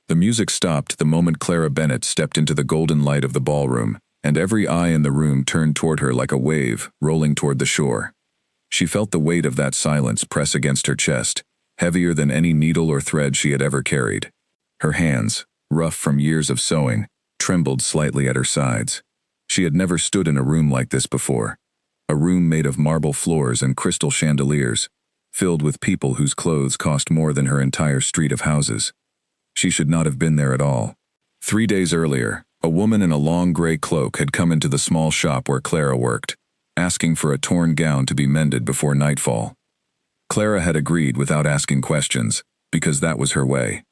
The music stopped the moment Clara Bennett stepped into the golden light of the ballroom, and every eye in the room turned toward her like a wave rolling toward the shore. She felt the weight of that silence press against her chest, heavier than any needle or thread she had ever carried. Her hands, rough from years of sewing, trembled slightly at her sides. She had never stood in a room like this before. A room made of marble floors and crystal chandeliers, filled with people whose clothes cost more than her entire street of houses. She should not have been there at all. 3 days earlier, a woman in a long gray cloak had come into the small shop where Clara worked, asking for a torn gown to be mended before nightfall. Clara had agreed without asking questions, because that was her way.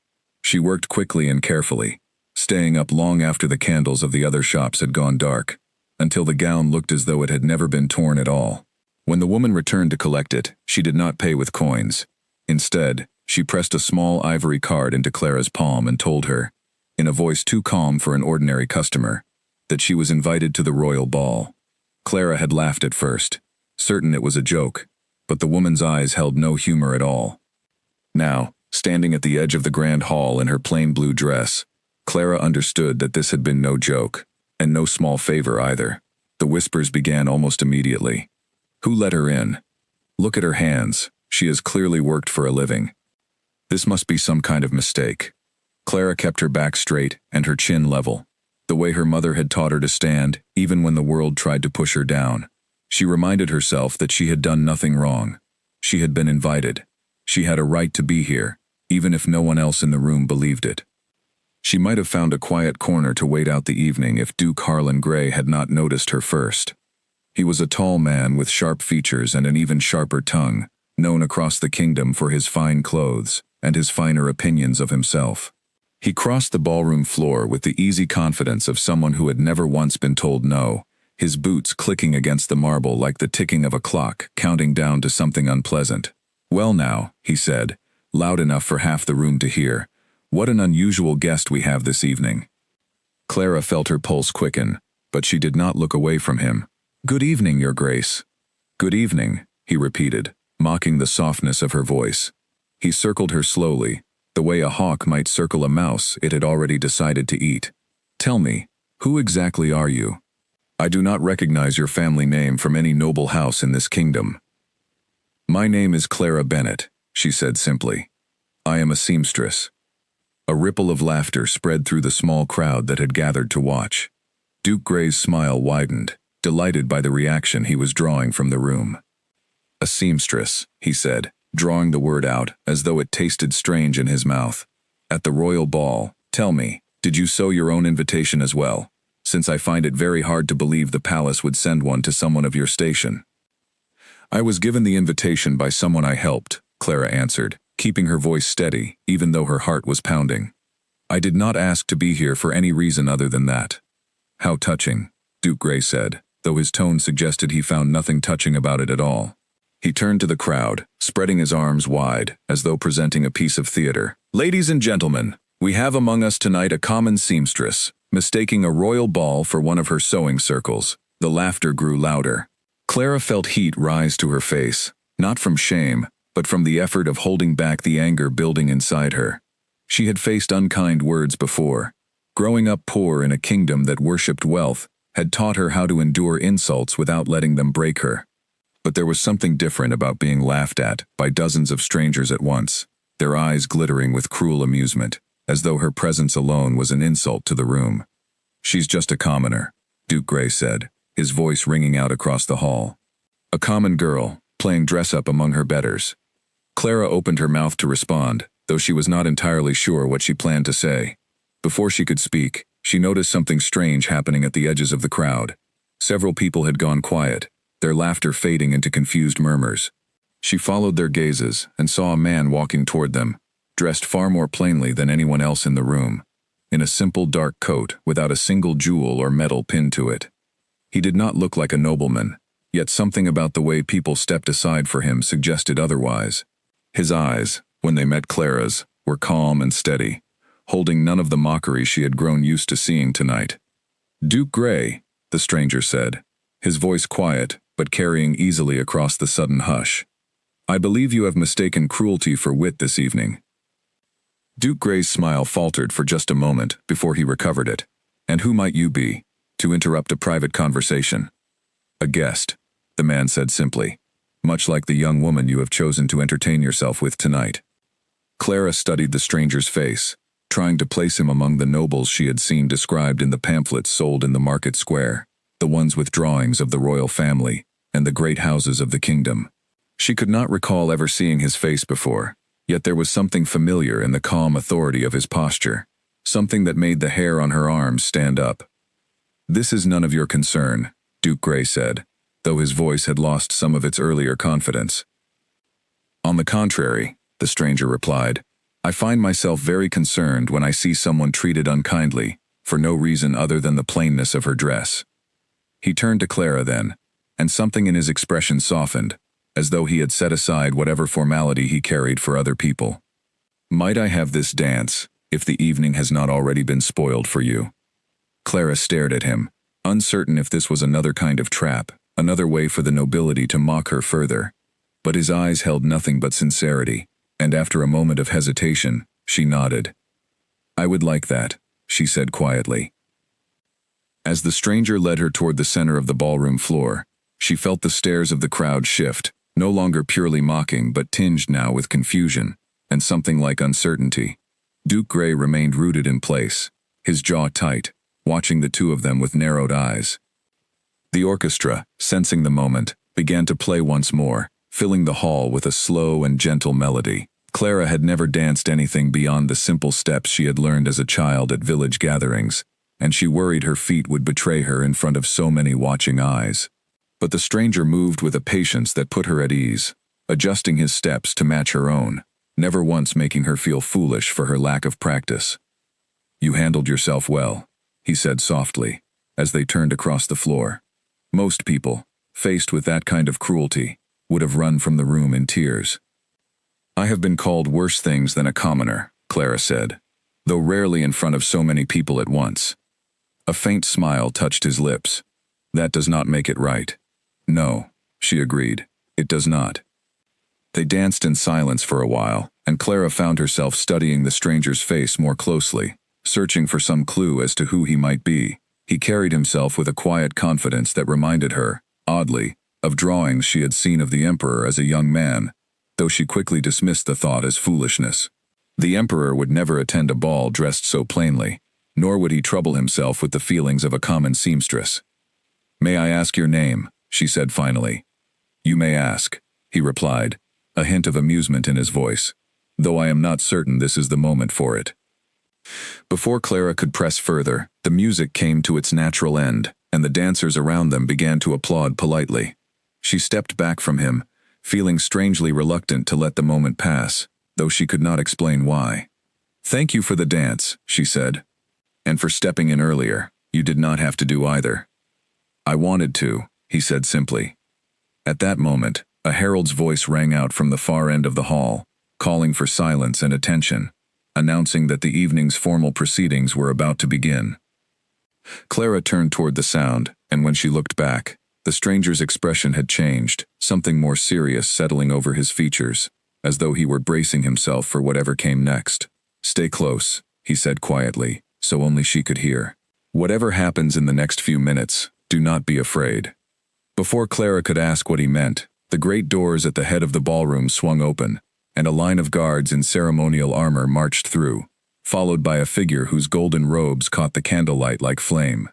She worked quickly and carefully, staying up long after the candles of the other shops had gone dark, until the gown looked as though it had never been torn at all. When the woman returned to collect it, she did not pay with coins. Instead, she pressed a small ivory card into Clara's palm and told her, in a voice too calm for an ordinary customer, that she was invited to the royal ball. Clara had laughed at first, certain it was a joke, but the woman's eyes held no humor at all. Now, standing at the edge of the grand hall in her plain blue dress, Clara understood that this had been no joke, and no small favor either. The whispers began almost immediately. Who let her in? Look at her hands. She has clearly worked for a living. This must be some kind of mistake. Clara kept her back straight and her chin level, the way her mother had taught her to stand, even when the world tried to push her down. She reminded herself that she had done nothing wrong. She had been invited. She had a right to be here, even if no one else in the room believed it. She might have found a quiet corner to wait out the evening if Duke Harlan Grey had not noticed her first. He was a tall man with sharp features and an even sharper tongue, known across the kingdom for his fine clothes and his finer opinions of himself. He crossed the ballroom floor with the easy confidence of someone who had never once been told no, his boots clicking against the marble like the ticking of a clock counting down to something unpleasant. "Well now," he said, loud enough for half the room to hear, "what an unusual guest we have this evening." Clara felt her pulse quicken, but she did not look away from him. "Good evening, Your Grace." "Good evening," he repeated, mocking the softness of her voice. He circled her slowly, the way a hawk might circle a mouse it had already decided to eat. "Tell me, who exactly are you? I do not recognize your family name from any noble house in this kingdom." "My name is Clara Bennett," she said simply. "I am a seamstress." A ripple of laughter spread through the small crowd that had gathered to watch. Duke Grey's smile widened, delighted by the reaction he was drawing from the room. "A seamstress," he said, drawing the word out as though it tasted strange in his mouth. "At the royal ball, tell me, did you sew your own invitation as well? Since I find it very hard to believe the palace would send one to someone of your station." "I was given the invitation by someone I helped," Clara answered, keeping her voice steady, even though her heart was pounding. "I did not ask to be here for any reason other than that." "How touching," Duke Grey said, though his tone suggested he found nothing touching about it at all. He turned to the crowd, spreading his arms wide, as though presenting a piece of theater. "Ladies and gentlemen, we have among us tonight a common seamstress, mistaking a royal ball for one of her sewing circles." The laughter grew louder. Clara felt heat rise to her face, not from shame, but from the effort of holding back the anger building inside her. She had faced unkind words before. Growing up poor in a kingdom that worshipped wealth had taught her how to endure insults without letting them break her. But there was something different about being laughed at by dozens of strangers at once, their eyes glittering with cruel amusement, as though her presence alone was an insult to the room. "She's just a commoner," Duke Grey said, his voice ringing out across the hall. "A common girl, playing dress-up among her betters." Clara opened her mouth to respond, though she was not entirely sure what she planned to say. Before she could speak, she noticed something strange happening at the edges of the crowd. Several people had gone quiet, their laughter fading into confused murmurs. She followed their gazes and saw a man walking toward them, dressed far more plainly than anyone else in the room, in a simple dark coat without a single jewel or medal pinned to it. He did not look like a nobleman, yet something about the way people stepped aside for him suggested otherwise. His eyes, when they met Clara's, were calm and steady, holding none of the mockery she had grown used to seeing tonight. "Duke Grey," the stranger said, his voice quiet, but carrying easily across the sudden hush. "I believe you have mistaken cruelty for wit this evening." Duke Gray's smile faltered for just a moment before he recovered it. "And who might you be, to interrupt a private conversation?" "A guest," the man said simply, "much like the young woman you have chosen to entertain yourself with tonight." Clara studied the stranger's face, trying to place him among the nobles she had seen described in the pamphlets sold in the market square, the ones with drawings of the royal family and the great houses of the kingdom. She could not recall ever seeing his face before, yet there was something familiar in the calm authority of his posture, something that made the hair on her arms stand up. "This is none of your concern," Duke Gray said, though his voice had lost some of its earlier confidence. "On the contrary," the stranger replied, "I find myself very concerned when I see someone treated unkindly, for no reason other than the plainness of her dress." He turned to Clara then, and something in his expression softened, as though he had set aside whatever formality he carried for other people. "Might I have this dance, if the evening has not already been spoiled for you?" Clara stared at him, uncertain if this was another kind of trap, another way for the nobility to mock her further. But his eyes held nothing but sincerity, and after a moment of hesitation, she nodded. "I would like that," she said quietly. As the stranger led her toward the center of the ballroom floor, she felt the stares of the crowd shift, no longer purely mocking but tinged now with confusion, and something like uncertainty. Duke Gray remained rooted in place, his jaw tight, watching the two of them with narrowed eyes. The orchestra, sensing the moment, began to play once more, filling the hall with a slow and gentle melody. Clara had never danced anything beyond the simple steps she had learned as a child at village gatherings, and she worried her feet would betray her in front of so many watching eyes. But the stranger moved with a patience that put her at ease, adjusting his steps to match her own, never once making her feel foolish for her lack of practice. "You handled yourself well," he said softly, as they turned across the floor. Most people, faced with that kind of cruelty, would have run from the room in tears. "I have been called worse things than a commoner," Clara said, though rarely in front of so many people at once. A faint smile touched his lips. "That does not make it right." "No," she agreed, "it does not." They danced in silence for a while, and Clara found herself studying the stranger's face more closely, searching for some clue as to who he might be. He carried himself with a quiet confidence that reminded her, oddly, of drawings she had seen of the emperor as a young man, though she quickly dismissed the thought as foolishness. The emperor would never attend a ball dressed so plainly, nor would he trouble himself with the feelings of a common seamstress. "May I ask your name?" she said finally. "You may ask," he replied, a hint of amusement in his voice, "though I am not certain this is the moment for it." Before Clara could press further, the music came to its natural end, and the dancers around them began to applaud politely. She stepped back from him, feeling strangely reluctant to let the moment pass, though she could not explain why. "Thank you for the dance," she said. "And for stepping in earlier. You did not have to do either." "I wanted to," he said simply. At that moment, a herald's voice rang out from the far end of the hall, calling for silence and attention, announcing that the evening's formal proceedings were about to begin. Clara turned toward the sound, and when she looked back, the stranger's expression had changed, something more serious settling over his features, as though he were bracing himself for whatever came next. "Stay close," he said quietly, so only she could hear. "Whatever happens in the next few minutes, do not be afraid." Before Clara could ask what he meant, the great doors at the head of the ballroom swung open, and a line of guards in ceremonial armor marched through, followed by a figure whose golden robes caught the candlelight like flame.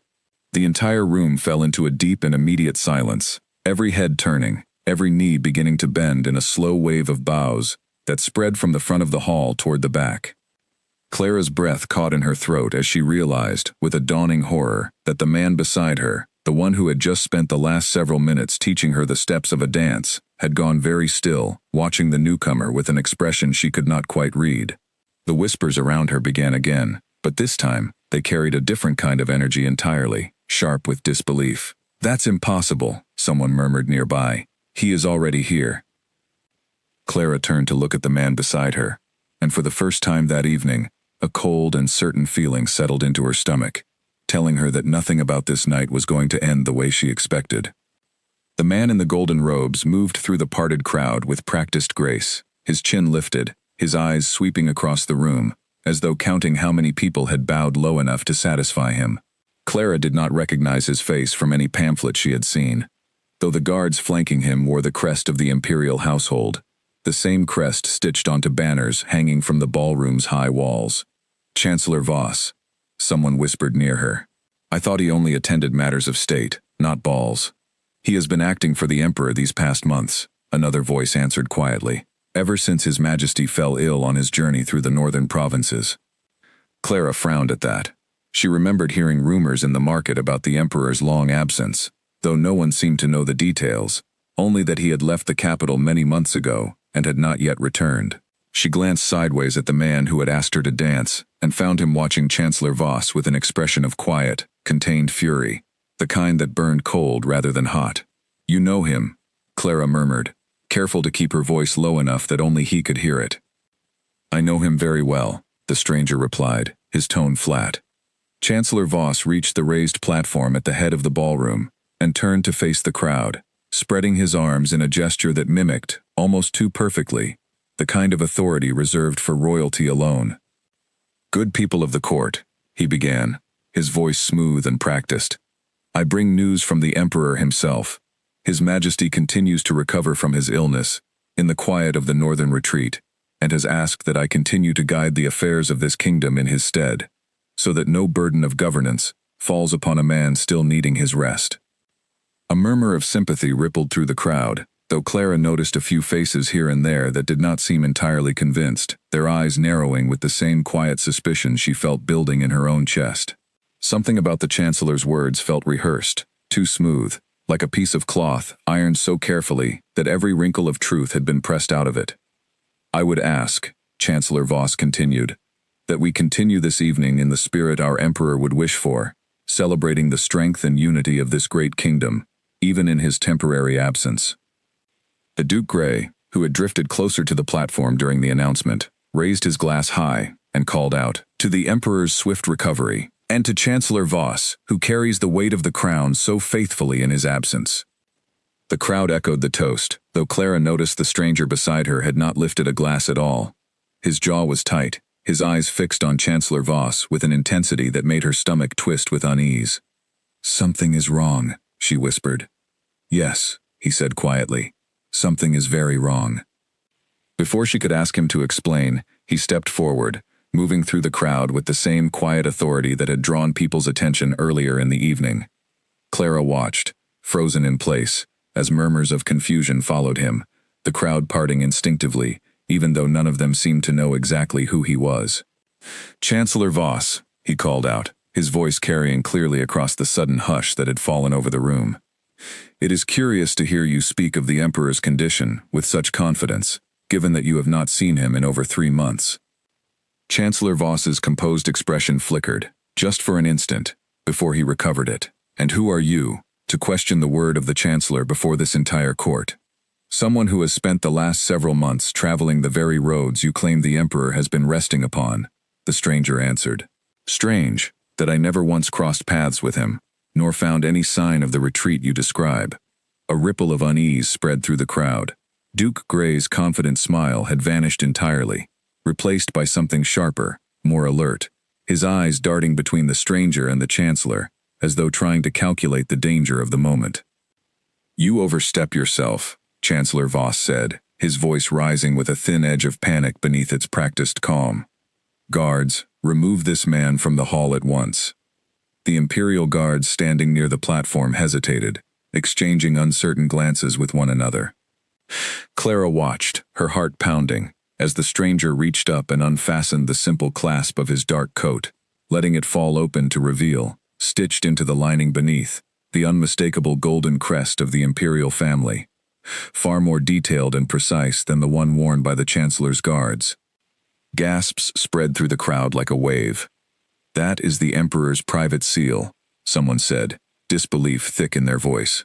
The entire room fell into a deep and immediate silence, every head turning, every knee beginning to bend in a slow wave of bows that spread from the front of the hall toward the back. Clara's breath caught in her throat as she realized, with a dawning horror, that the man beside her, the one who had just spent the last several minutes teaching her the steps of a dance, had gone very still, watching the newcomer with an expression she could not quite read. The whispers around her began again, but this time, they carried a different kind of energy entirely, sharp with disbelief. "That's impossible," someone murmured nearby. "He is already here." Clara turned to look at the man beside her, and for the first time that evening, a cold and certain feeling settled into her stomach, telling her that nothing about this night was going to end the way she expected. The man in the golden robes moved through the parted crowd with practiced grace, his chin lifted, his eyes sweeping across the room, as though counting how many people had bowed low enough to satisfy him. Clara did not recognize his face from any pamphlet she had seen, though the guards flanking him wore the crest of the imperial household, the same crest stitched onto banners hanging from the ballroom's high walls. "Chancellor Voss," someone whispered near her. "I thought he only attended matters of state, not balls." "He has been acting for the Emperor these past months," another voice answered quietly, "ever since His Majesty fell ill on his journey through the northern provinces." Clara frowned at that. She remembered hearing rumors in the market about the Emperor's long absence, though no one seemed to know the details, only that he had left the capital many months ago and had not yet returned. She glanced sideways at the man who had asked her to dance and found him watching Chancellor Voss with an expression of quiet, contained fury, the kind that burned cold rather than hot. "You know him," Clara murmured, careful to keep her voice low enough that only he could hear it. "I know him very well," the stranger replied, his tone flat. Chancellor Voss reached the raised platform at the head of the ballroom and turned to face the crowd, spreading his arms in a gesture that mimicked, almost too perfectly, the kind of authority reserved for royalty alone. "Good people of the court," he began, his voice smooth and practiced, "I bring news from the Emperor himself. His Majesty continues to recover from his illness, in the quiet of the northern retreat, and has asked that I continue to guide the affairs of this kingdom in his stead, so that no burden of governance falls upon a man still needing his rest." A murmur of sympathy rippled through the crowd, though Clara noticed a few faces here and there that did not seem entirely convinced, their eyes narrowing with the same quiet suspicion she felt building in her own chest. Something about the Chancellor's words felt rehearsed, too smooth, like a piece of cloth ironed so carefully that every wrinkle of truth had been pressed out of it. "I would ask," Chancellor Voss continued, "that we continue this evening in the spirit our Emperor would wish for, celebrating the strength and unity of this great kingdom, even in his temporary absence." The Duke Grey, who had drifted closer to the platform during the announcement, raised his glass high and called out, "To the Emperor's swift recovery, and to Chancellor Voss, who carries the weight of the crown so faithfully in his absence." The crowd echoed the toast, though Clara noticed the stranger beside her had not lifted a glass at all. His jaw was tight, his eyes fixed on Chancellor Voss with an intensity that made her stomach twist with unease. "Something is wrong," she whispered. "Yes," he said quietly. "Something is very wrong." Before she could ask him to explain, he stepped forward, moving through the crowd with the same quiet authority that had drawn people's attention earlier in the evening. Clara watched, frozen in place, as murmurs of confusion followed him, the crowd parting instinctively, even though none of them seemed to know exactly who he was. "Chancellor Voss," he called out, his voice carrying clearly across the sudden hush that had fallen over the room. "It is curious to hear you speak of the Emperor's condition with such confidence, given that you have not seen him in over 3 months. Chancellor Voss's composed expression flickered, just for an instant, before he recovered it. "And who are you, to question the word of the Chancellor before this entire court? Someone who has spent the last several months traveling the very roads you claim the Emperor has been resting upon," the stranger answered. "Strange, that I never once crossed paths with him, nor found any sign of the retreat you describe." A ripple of unease spread through the crowd. Duke Grey's confident smile had vanished entirely, replaced by something sharper, more alert, his eyes darting between the stranger and the Chancellor, as though trying to calculate the danger of the moment. "You overstep yourself," Chancellor Voss said, his voice rising with a thin edge of panic beneath its practiced calm. "Guards, remove this man from the hall at once." The Imperial guards standing near the platform hesitated, exchanging uncertain glances with one another. Clara watched, her heart pounding, as the stranger reached up and unfastened the simple clasp of his dark coat, letting it fall open to reveal, stitched into the lining beneath, the unmistakable golden crest of the Imperial family, far more detailed and precise than the one worn by the Chancellor's guards. Gasps spread through the crowd like a wave. "That is the Emperor's private seal," someone said, disbelief thick in their voice.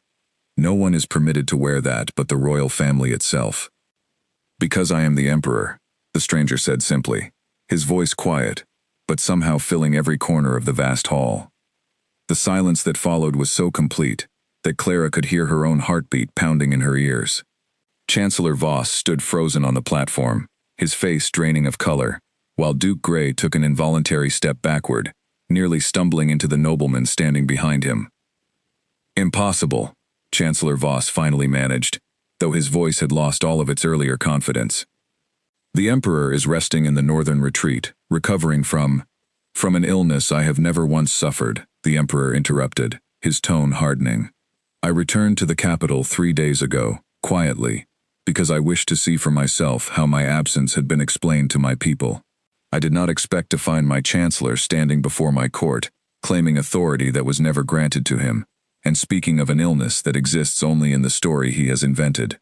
"No one is permitted to wear that but the royal family itself." "Because I am the Emperor," the stranger said simply, his voice quiet, but somehow filling every corner of the vast hall. The silence that followed was so complete that Clara could hear her own heartbeat pounding in her ears. Chancellor Voss stood frozen on the platform, his face draining of color, while Duke Grey took an involuntary step backward, nearly stumbling into the nobleman standing behind him. "Impossible," Chancellor Voss finally managed, though his voice had lost all of its earlier confidence. "The Emperor is resting in the northern retreat, recovering from an illness I have never once suffered," the Emperor interrupted, his tone hardening. "I returned to the capital 3 days ago, quietly, because I wished to see for myself how my absence had been explained to my people. I did not expect to find my Chancellor standing before my court, claiming authority that was never granted to him, and speaking of an illness that exists only in the story he has invented."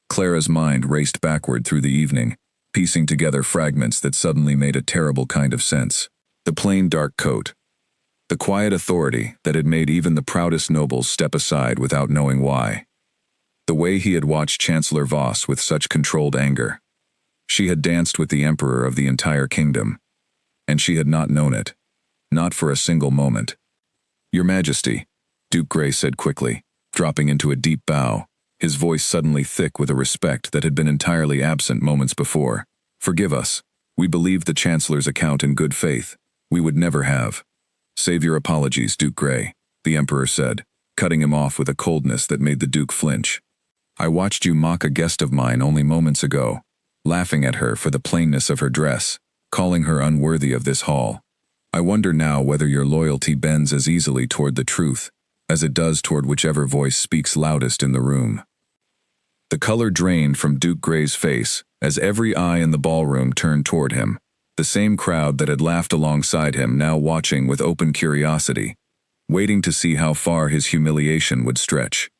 Clara's mind raced backward through the evening, piecing together fragments that suddenly made a terrible kind of sense. The plain dark coat. The quiet authority that had made even the proudest nobles step aside without knowing why. The way he had watched Chancellor Voss with such controlled anger. She had danced with the Emperor of the entire kingdom, and she had not known it. Not for a single moment. "Your Majesty," Duke Grey said quickly, dropping into a deep bow, his voice suddenly thick with a respect that had been entirely absent moments before. "Forgive us. We believed the Chancellor's account in good faith. We would never have." "Save your apologies, Duke Grey," the Emperor said, cutting him off with a coldness that made the Duke flinch. "I watched you mock a guest of mine only moments ago, laughing at her for the plainness of her dress, calling her unworthy of this hall. I wonder now whether your loyalty bends as easily toward the truth as it does toward whichever voice speaks loudest in the room." The color drained from Duke Grey's face as every eye in the ballroom turned toward him, the same crowd that had laughed alongside him now watching with open curiosity, waiting to see how far his humiliation would stretch.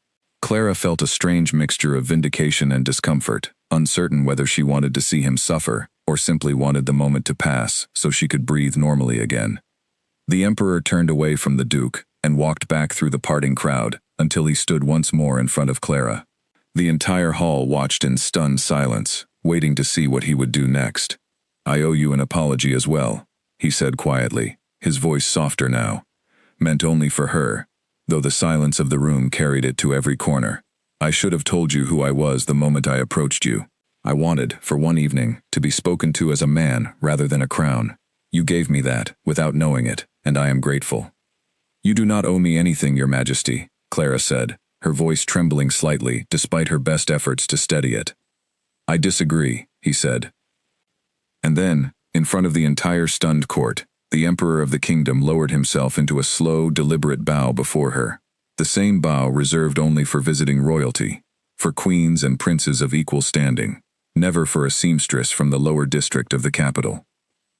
Clara felt a strange mixture of vindication and discomfort, uncertain whether she wanted to see him suffer or simply wanted the moment to pass so she could breathe normally again. The Emperor turned away from the Duke and walked back through the parting crowd until he stood once more in front of Clara. The entire hall watched in stunned silence, waiting to see what he would do next. "I owe you an apology as well," he said quietly, his voice softer now, meant only for her, though the silence of the room carried it to every corner. "I should have told you who I was the moment I approached you. I wanted, for one evening, to be spoken to as a man rather than a crown. You gave me that, without knowing it, and I am grateful." "You do not owe me anything, Your Majesty," Clara said, her voice trembling slightly despite her best efforts to steady it. "I disagree," he said. And then, in front of the entire stunned court, the Emperor of the kingdom lowered himself into a slow, deliberate bow before her. The same bow reserved only for visiting royalty, for queens and princes of equal standing, never for a seamstress from the lower district of the capital.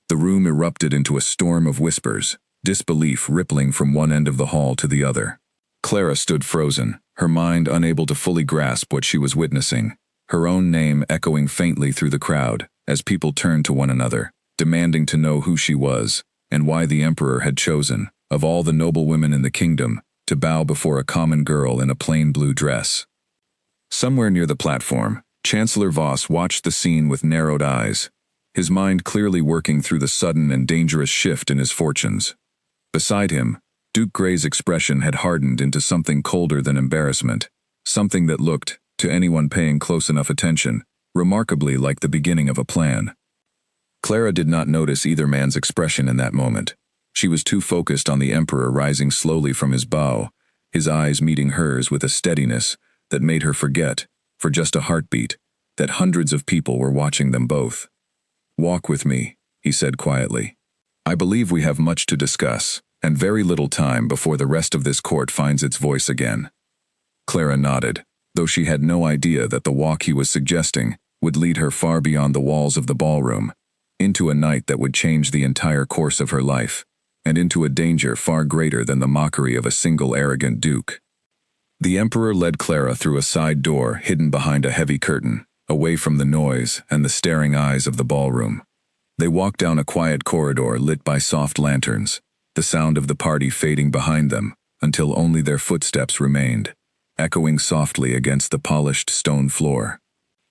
The room erupted into a storm of whispers, disbelief rippling from one end of the hall to the other. Clara stood frozen, her mind unable to fully grasp what she was witnessing, her own name echoing faintly through the crowd as people turned to one another, demanding to know who she was and why the Emperor had chosen, of all the noble women in the kingdom, to bow before a common girl in a plain blue dress. Somewhere near the platform, Chancellor Voss watched the scene with narrowed eyes, his mind clearly working through the sudden and dangerous shift in his fortunes. Beside him, Duke Grey's expression had hardened into something colder than embarrassment, something that looked, to anyone paying close enough attention, remarkably like the beginning of a plan. Clara did not notice either man's expression in that moment. She was too focused on the Emperor rising slowly from his bow, his eyes meeting hers with a steadiness that made her forget, for just a heartbeat, that hundreds of people were watching them both. "Walk with me," he said quietly. "I believe we have much to discuss, and very little time before the rest of this court finds its voice again." Clara nodded, though she had no idea that the walk he was suggesting would lead her far beyond the walls of the ballroom, into a night that would change the entire course of her life, and into a danger far greater than the mockery of a single arrogant duke. The Emperor led Clara through a side door hidden behind a heavy curtain, away from the noise and the staring eyes of the ballroom. They walked down a quiet corridor lit by soft lanterns, the sound of the party fading behind them until only their footsteps remained, echoing softly against the polished stone floor.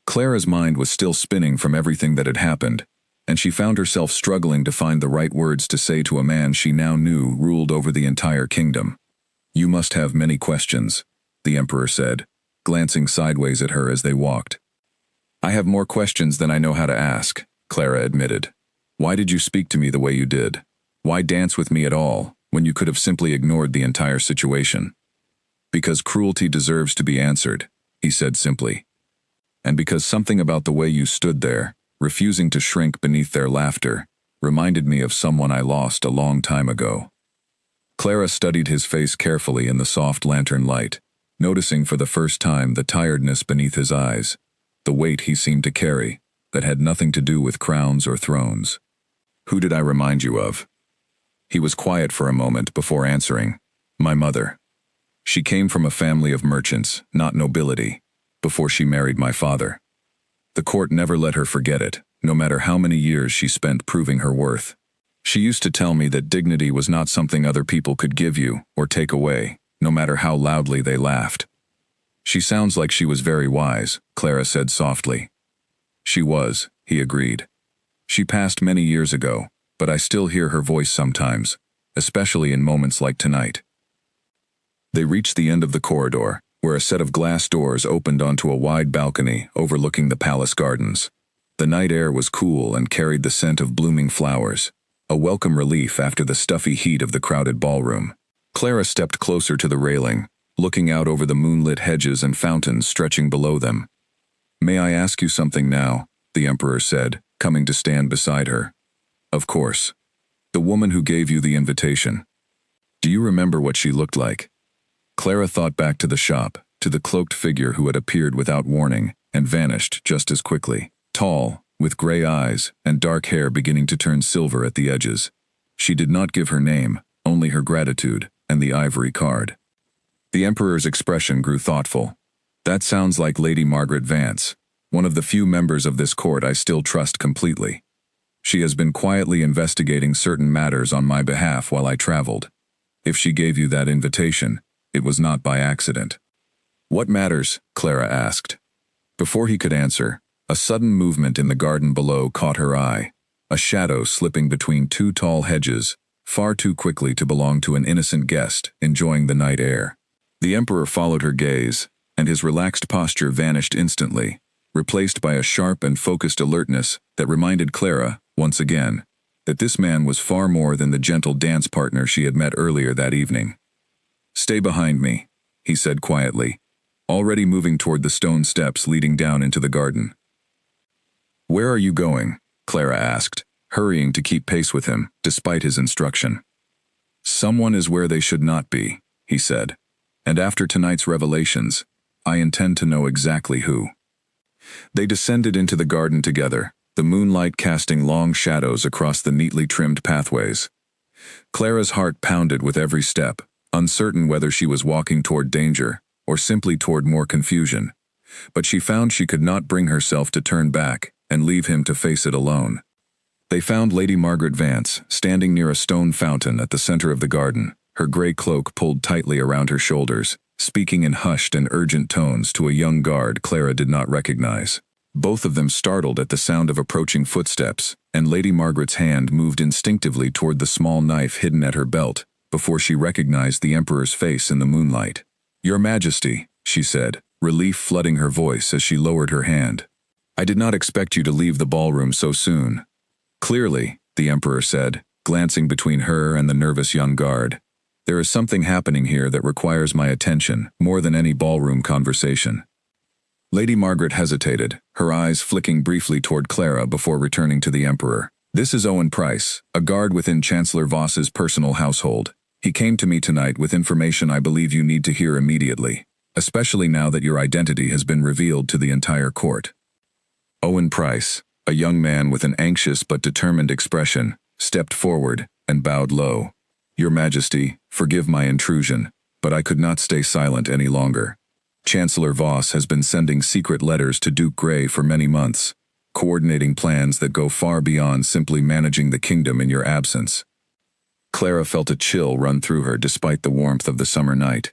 Clara's mind was still spinning from everything that had happened, and she found herself struggling to find the right words to say to a man she now knew ruled over the entire kingdom. "You must have many questions," the Emperor said, glancing sideways at her as they walked. "I have more questions than I know how to ask," Clara admitted. Why did you speak to me the way you did? Why dance with me at all, when you could have simply ignored the entire situation? Because cruelty deserves to be answered, he said simply. And because something about the way you stood there, refusing to shrink beneath their laughter, reminded me of someone I lost a long time ago. Clara studied his face carefully in the soft lantern light, noticing for the first time the tiredness beneath his eyes, the weight he seemed to carry, that had nothing to do with crowns or thrones. Who did I remind you of? He was quiet for a moment before answering. My mother. She came from a family of merchants, not nobility, before she married my father. The court never let her forget it, no matter how many years she spent proving her worth. She used to tell me that dignity was not something other people could give you or take away, no matter how loudly they laughed. She sounds like she was very wise, Clara said softly. She was, he agreed. She passed many years ago, but I still hear her voice sometimes, especially in moments like tonight. They reached the end of the corridor, where a set of glass doors opened onto a wide balcony overlooking the palace gardens. The night air was cool and carried the scent of blooming flowers, a welcome relief after the stuffy heat of the crowded ballroom. Clara stepped closer to the railing, looking out over the moonlit hedges and fountains stretching below them. May I ask you something now? The Emperor said, coming to stand beside her. Of course. The woman who gave you the invitation. Do you remember what she looked like? Clara thought back to the shop, to the cloaked figure who had appeared without warning and vanished just as quickly. Tall, with gray eyes and dark hair beginning to turn silver at the edges. She did not give her name, only her gratitude and the ivory card. The Emperor's expression grew thoughtful. That sounds like Lady Margaret Vance, one of the few members of this court I still trust completely. She has been quietly investigating certain matters on my behalf while I traveled. If she gave you that invitation, it was not by accident. What matters? Clara asked. Before he could answer, a sudden movement in the garden below caught her eye, a shadow slipping between two tall hedges, far too quickly to belong to an innocent guest enjoying the night air. The Emperor followed her gaze, and his relaxed posture vanished instantly, replaced by a sharp and focused alertness that reminded Clara, once again, that this man was far more than the gentle dance partner she had met earlier that evening. Stay behind me, he said quietly, already moving toward the stone steps leading down into the garden. Where are you going? Clara asked, hurrying to keep pace with him, despite his instruction. Someone is where they should not be, he said, and after tonight's revelations, I intend to know exactly who. They descended into the garden together, the moonlight casting long shadows across the neatly trimmed pathways. Clara's heart pounded with every step, uncertain whether she was walking toward danger or simply toward more confusion, but she found she could not bring herself to turn back and leave him to face it alone. They found Lady Margaret Vance standing near a stone fountain at the center of the garden, her gray cloak pulled tightly around her shoulders, speaking in hushed and urgent tones to a young guard Clara did not recognize. Both of them startled at the sound of approaching footsteps, and Lady Margaret's hand moved instinctively toward the small knife hidden at her belt, before she recognized the Emperor's face in the moonlight. Your Majesty, she said, relief flooding her voice as she lowered her hand. I did not expect you to leave the ballroom so soon. Clearly, the Emperor said, glancing between her and the nervous young guard. There is something happening here that requires my attention, more than any ballroom conversation. Lady Margaret hesitated, her eyes flicking briefly toward Clara before returning to the Emperor. This is Owen Price, a guard within Chancellor Voss's personal household. He came to me tonight with information I believe you need to hear immediately, especially now that your identity has been revealed to the entire court. Owen Price, a young man with an anxious but determined expression, stepped forward and bowed low. Your Majesty, forgive my intrusion, but I could not stay silent any longer. Chancellor Voss has been sending secret letters to Duke Grey for many months, coordinating plans that go far beyond simply managing the kingdom in your absence. Clara felt a chill run through her despite the warmth of the summer night.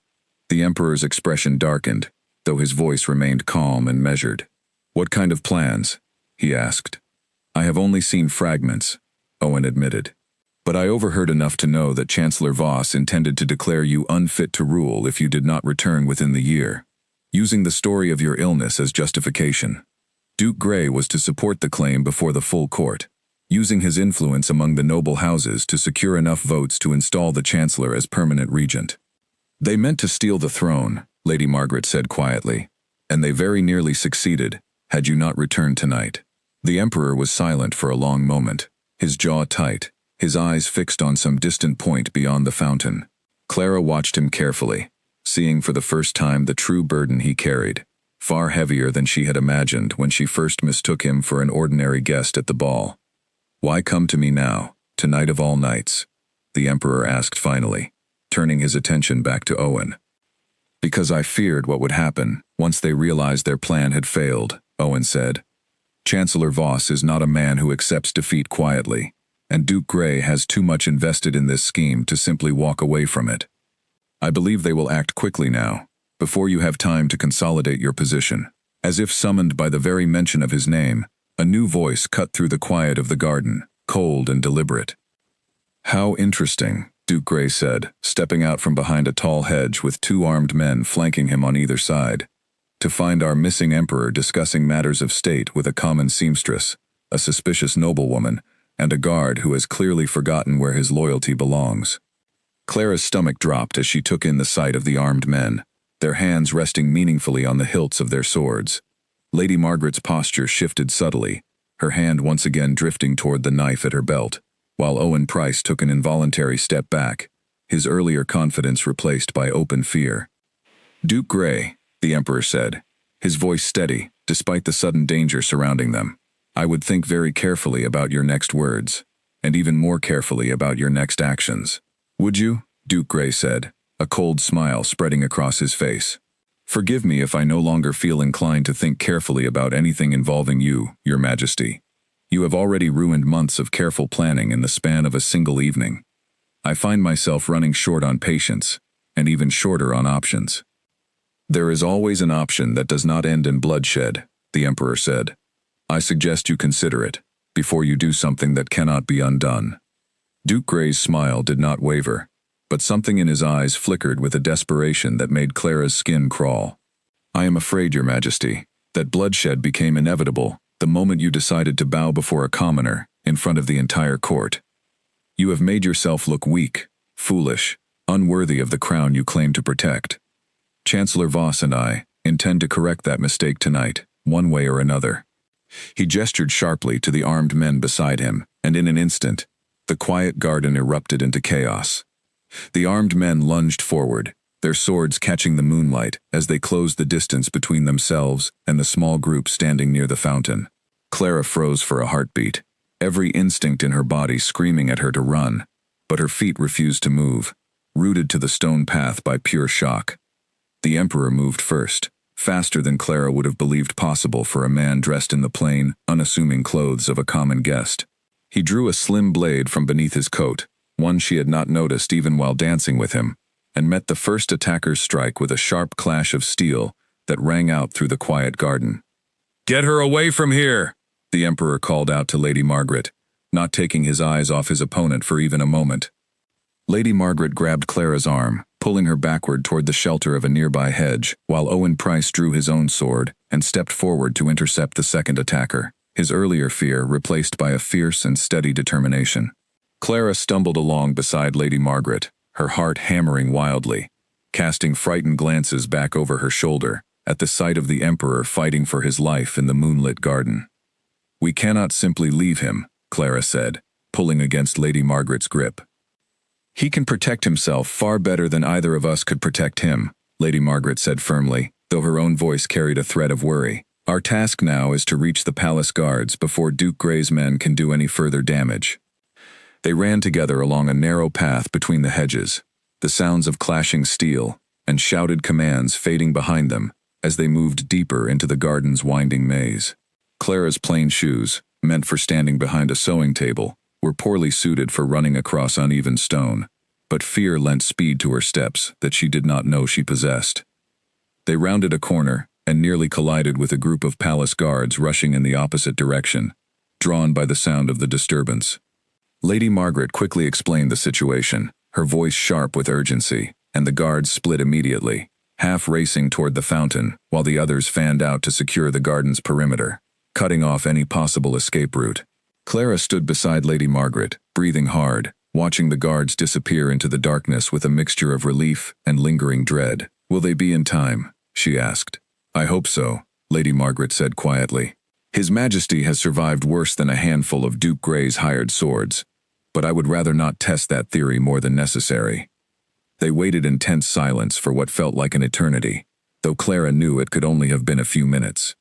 The Emperor's expression darkened, though his voice remained calm and measured. What kind of plans? He asked. I have only seen fragments, Owen admitted. But I overheard enough to know that Chancellor Voss intended to declare you unfit to rule if you did not return within the year, using the story of your illness as justification. Duke Grey was to support the claim before the full court. using his influence among the noble houses to secure enough votes to install the Chancellor as permanent regent. They meant to steal the throne, Lady Margaret said quietly, and they very nearly succeeded, had you not returned tonight. The Emperor was silent for a long moment, his jaw tight, his eyes fixed on some distant point beyond the fountain. Clara watched him carefully, seeing for the first time the true burden he carried, far heavier than she had imagined when she first mistook him for an ordinary guest at the ball. "Why come to me now, tonight of all nights?" the Emperor asked finally, turning his attention back to Owen. "Because I feared what would happen once they realized their plan had failed," Owen said. "Chancellor Voss is not a man who accepts defeat quietly, and Duke Grey has too much invested in this scheme to simply walk away from it. I believe they will act quickly now, before you have time to consolidate your position." As if summoned by the very mention of his name, a new voice cut through the quiet of the garden, cold and deliberate. "How interesting," Duke Grey said, stepping out from behind a tall hedge with 2 armed men flanking him on either side. "To find our missing emperor discussing matters of state with a common seamstress, a suspicious noblewoman, and a guard who has clearly forgotten where his loyalty belongs." Clara's stomach dropped as she took in the sight of the armed men, their hands resting meaningfully on the hilts of their swords. Lady Margaret's posture shifted subtly, her hand once again drifting toward the knife at her belt, while Owen Price took an involuntary step back, his earlier confidence replaced by open fear. "Duke Grey," the Emperor said, his voice steady, despite the sudden danger surrounding them, "I would think very carefully about your next words, and even more carefully about your next actions." "Would you?" Duke Grey said, a cold smile spreading across his face. "Forgive me if I no longer feel inclined to think carefully about anything involving you, Your Majesty. You have already ruined months of careful planning in the span of a single evening. I find myself running short on patience, and even shorter on options." "There is always an option that does not end in bloodshed," the Emperor said. "I suggest you consider it, before you do something that cannot be undone." Duke Grey's smile did not waver, but something in his eyes flickered with a desperation that made Clara's skin crawl. "I am afraid, Your Majesty, that bloodshed became inevitable the moment you decided to bow before a commoner in front of the entire court. You have made yourself look weak, foolish, unworthy of the crown you claim to protect. Chancellor Voss and I intend to correct that mistake tonight, one way or another." He gestured sharply to the armed men beside him, and in an instant, the quiet garden erupted into chaos. The armed men lunged forward, their swords catching the moonlight as they closed the distance between themselves and the small group standing near the fountain. Clara froze for a heartbeat, every instinct in her body screaming at her to run, but her feet refused to move, rooted to the stone path by pure shock. The Emperor moved first, faster than Clara would have believed possible for a man dressed in the plain, unassuming clothes of a common guest. He drew a slim blade from beneath his coat, one she had not noticed even while dancing with him, and met the first attacker's strike with a sharp clash of steel that rang out through the quiet garden. "Get her away from here!" the Emperor called out to Lady Margaret, not taking his eyes off his opponent for even a moment. Lady Margaret grabbed Clara's arm, pulling her backward toward the shelter of a nearby hedge, while Owen Price drew his own sword and stepped forward to intercept the second attacker, his earlier fear replaced by a fierce and steady determination. Clara stumbled along beside Lady Margaret, her heart hammering wildly, casting frightened glances back over her shoulder at the sight of the Emperor fighting for his life in the moonlit garden. "We cannot simply leave him," Clara said, pulling against Lady Margaret's grip. "He can protect himself far better than either of us could protect him," Lady Margaret said firmly, though her own voice carried a thread of worry. "Our task now is to reach the palace guards before Duke Grey's men can do any further damage." They ran together along a narrow path between the hedges, the sounds of clashing steel and shouted commands fading behind them as they moved deeper into the garden's winding maze. Clara's plain shoes, meant for standing behind a sewing table, were poorly suited for running across uneven stone, but fear lent speed to her steps that she did not know she possessed. They rounded a corner and nearly collided with a group of palace guards rushing in the opposite direction, drawn by the sound of the disturbance. Lady Margaret quickly explained the situation, her voice sharp with urgency, and the guards split immediately, half racing toward the fountain while the others fanned out to secure the garden's perimeter, cutting off any possible escape route. Clara stood beside Lady Margaret, breathing hard, watching the guards disappear into the darkness with a mixture of relief and lingering dread. "Will they be in time?" she asked. "I hope so," Lady Margaret said quietly. "His Majesty has survived worse than a handful of Duke Grey's hired swords, but I would rather not test that theory more than necessary." They waited in tense silence for what felt like an eternity, though Clara knew it could only have been a few minutes.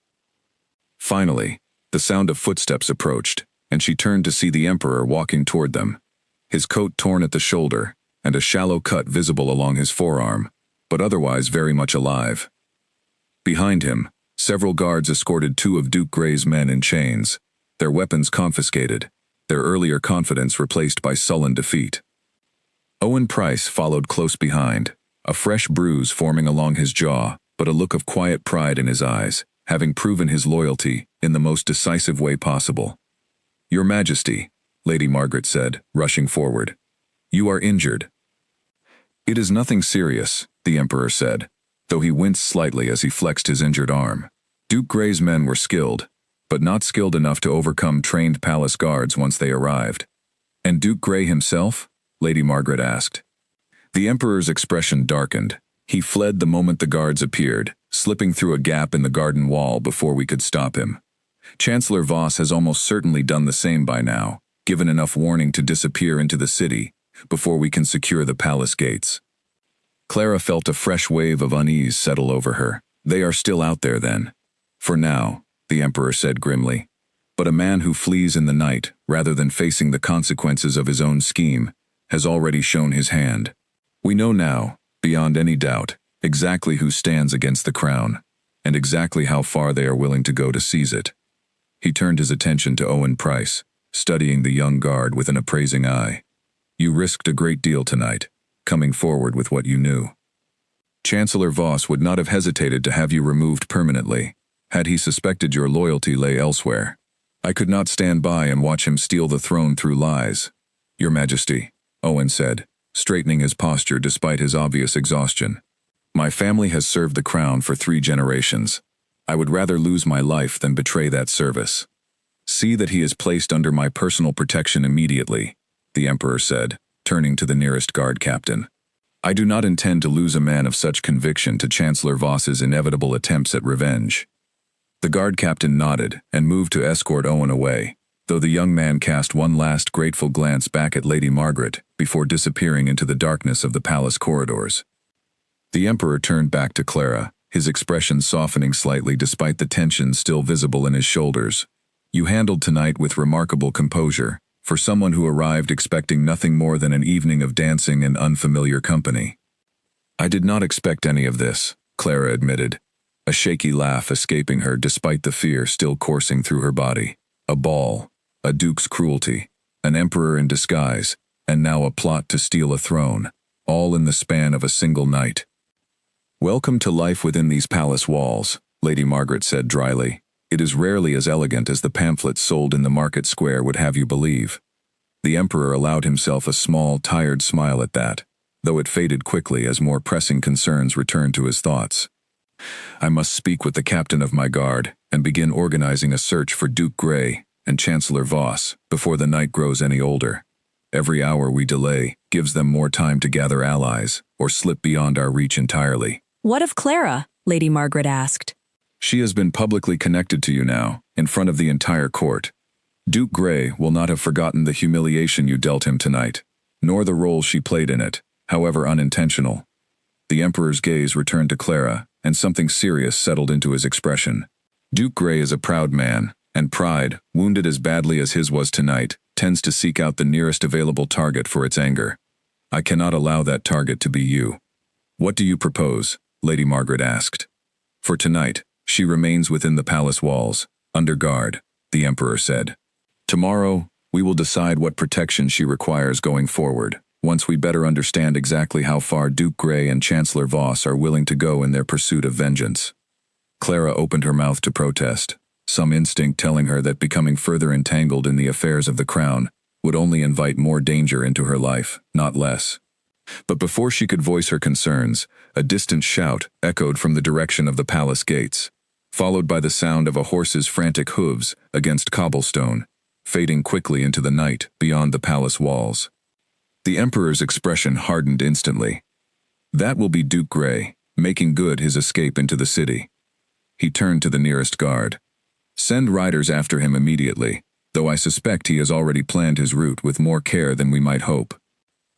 Finally, the sound of footsteps approached, and she turned to see the Emperor walking toward them, his coat torn at the shoulder, and a shallow cut visible along his forearm, but otherwise very much alive. Behind him, several guards escorted two of Duke Grey's men in chains, their weapons confiscated, their earlier confidence replaced by sullen defeat. Owen Price followed close behind, a fresh bruise forming along his jaw, but a look of quiet pride in his eyes, having proven his loyalty in the most decisive way possible. "Your Majesty," Lady Margaret said, rushing forward. "You are injured." "It is nothing serious," the Emperor said, though he winced slightly as he flexed his injured arm. Duke Grey's men were skilled, but not skilled enough to overcome trained palace guards once they arrived. "And Duke Grey himself?" Lady Margaret asked. The Emperor's expression darkened. "He fled the moment the guards appeared, slipping through a gap in the garden wall before we could stop him. Chancellor Voss has almost certainly done the same by now, given enough warning to disappear into the city before we can secure the palace gates." Clara felt a fresh wave of unease settle over her. "They are still out there then." "For now," the Emperor said grimly. "But a man who flees in the night, rather than facing the consequences of his own scheme, has already shown his hand. We know now, beyond any doubt, exactly who stands against the crown, and exactly how far they are willing to go to seize it." He turned his attention to Owen Price, studying the young guard with an appraising eye. "You risked a great deal tonight, coming forward with what you knew. Chancellor Voss would not have hesitated to have you removed permanently, had he suspected your loyalty lay elsewhere. I could not stand by and watch him steal the throne through lies." "Your Majesty," Owen said, straightening his posture despite his obvious exhaustion. "My family has served the crown for 3 generations. I would rather lose my life than betray that service. See that he is placed under my personal protection immediately," the Emperor said, turning to the nearest guard captain. "I do not intend to lose a man of such conviction to Chancellor Voss's inevitable attempts at revenge." The guard captain nodded and moved to escort Owen away, though the young man cast one last grateful glance back at Lady Margaret before disappearing into the darkness of the palace corridors. The Emperor turned back to Clara, his expression softening slightly despite the tension still visible in his shoulders. "You handled tonight with remarkable composure, for someone who arrived expecting nothing more than an evening of dancing and unfamiliar company." "I did not expect any of this," Clara admitted, a shaky laugh escaping her despite the fear still coursing through her body. "A ball, a duke's cruelty, an emperor in disguise, and now a plot to steal a throne, all in the span of a single night." "Welcome to life within these palace walls," Lady Margaret said dryly. "It is rarely as elegant as the pamphlets sold in the market square would have you believe." The Emperor allowed himself a small, tired smile at that, though it faded quickly as more pressing concerns returned to his thoughts. "I must speak with the captain of my guard and begin organizing a search for Duke Grey and Chancellor Voss before the night grows any older. Every hour we delay gives them more time to gather allies or slip beyond our reach entirely." "What of Clara?" Lady Margaret asked. "She has been publicly connected to you now, in front of the entire court. Duke Grey will not have forgotten the humiliation you dealt him tonight, nor the role she played in it, however unintentional." The Emperor's gaze returned to Clara, and something serious settled into his expression. "Duke Grey is a proud man, and pride, wounded as badly as his was tonight, tends to seek out the nearest available target for its anger. I cannot allow that target to be you." "What do you propose?" Lady Margaret asked. "For tonight, she remains within the palace walls, under guard," the Emperor said. "Tomorrow, we will decide what protection she requires going forward, once we better understand exactly how far Duke Grey and Chancellor Voss are willing to go in their pursuit of vengeance." Clara opened her mouth to protest, some instinct telling her that becoming further entangled in the affairs of the crown would only invite more danger into her life, not less. But before she could voice her concerns, a distant shout echoed from the direction of the palace gates, followed by the sound of a horse's frantic hooves against cobblestone, fading quickly into the night beyond the palace walls. The Emperor's expression hardened instantly. That will be Duke Grey, making good his escape into the city. He turned to the nearest guard. Send riders after him immediately, though I suspect he has already planned his route with more care than we might hope.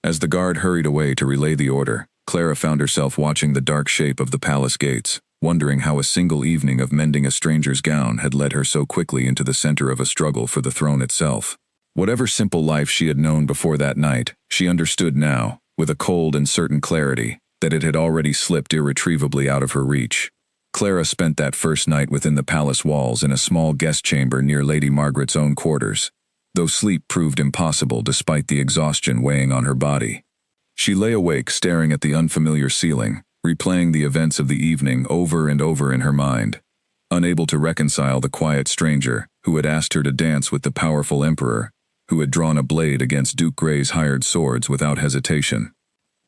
As the guard hurried away to relay the order, Clara found herself watching the dark shape of the palace gates, wondering how a single evening of mending a stranger's gown had led her so quickly into the center of a struggle for the throne itself. Whatever simple life she had known before that night, she understood now, with a cold and certain clarity, that it had already slipped irretrievably out of her reach. Clara spent that first night within the palace walls in a small guest chamber near Lady Margaret's own quarters, though sleep proved impossible despite the exhaustion weighing on her body. She lay awake staring at the unfamiliar ceiling, replaying the events of the evening over and over in her mind, unable to reconcile the quiet stranger who had asked her to dance with the powerful Emperor, who had drawn a blade against Duke Grey's hired swords without hesitation.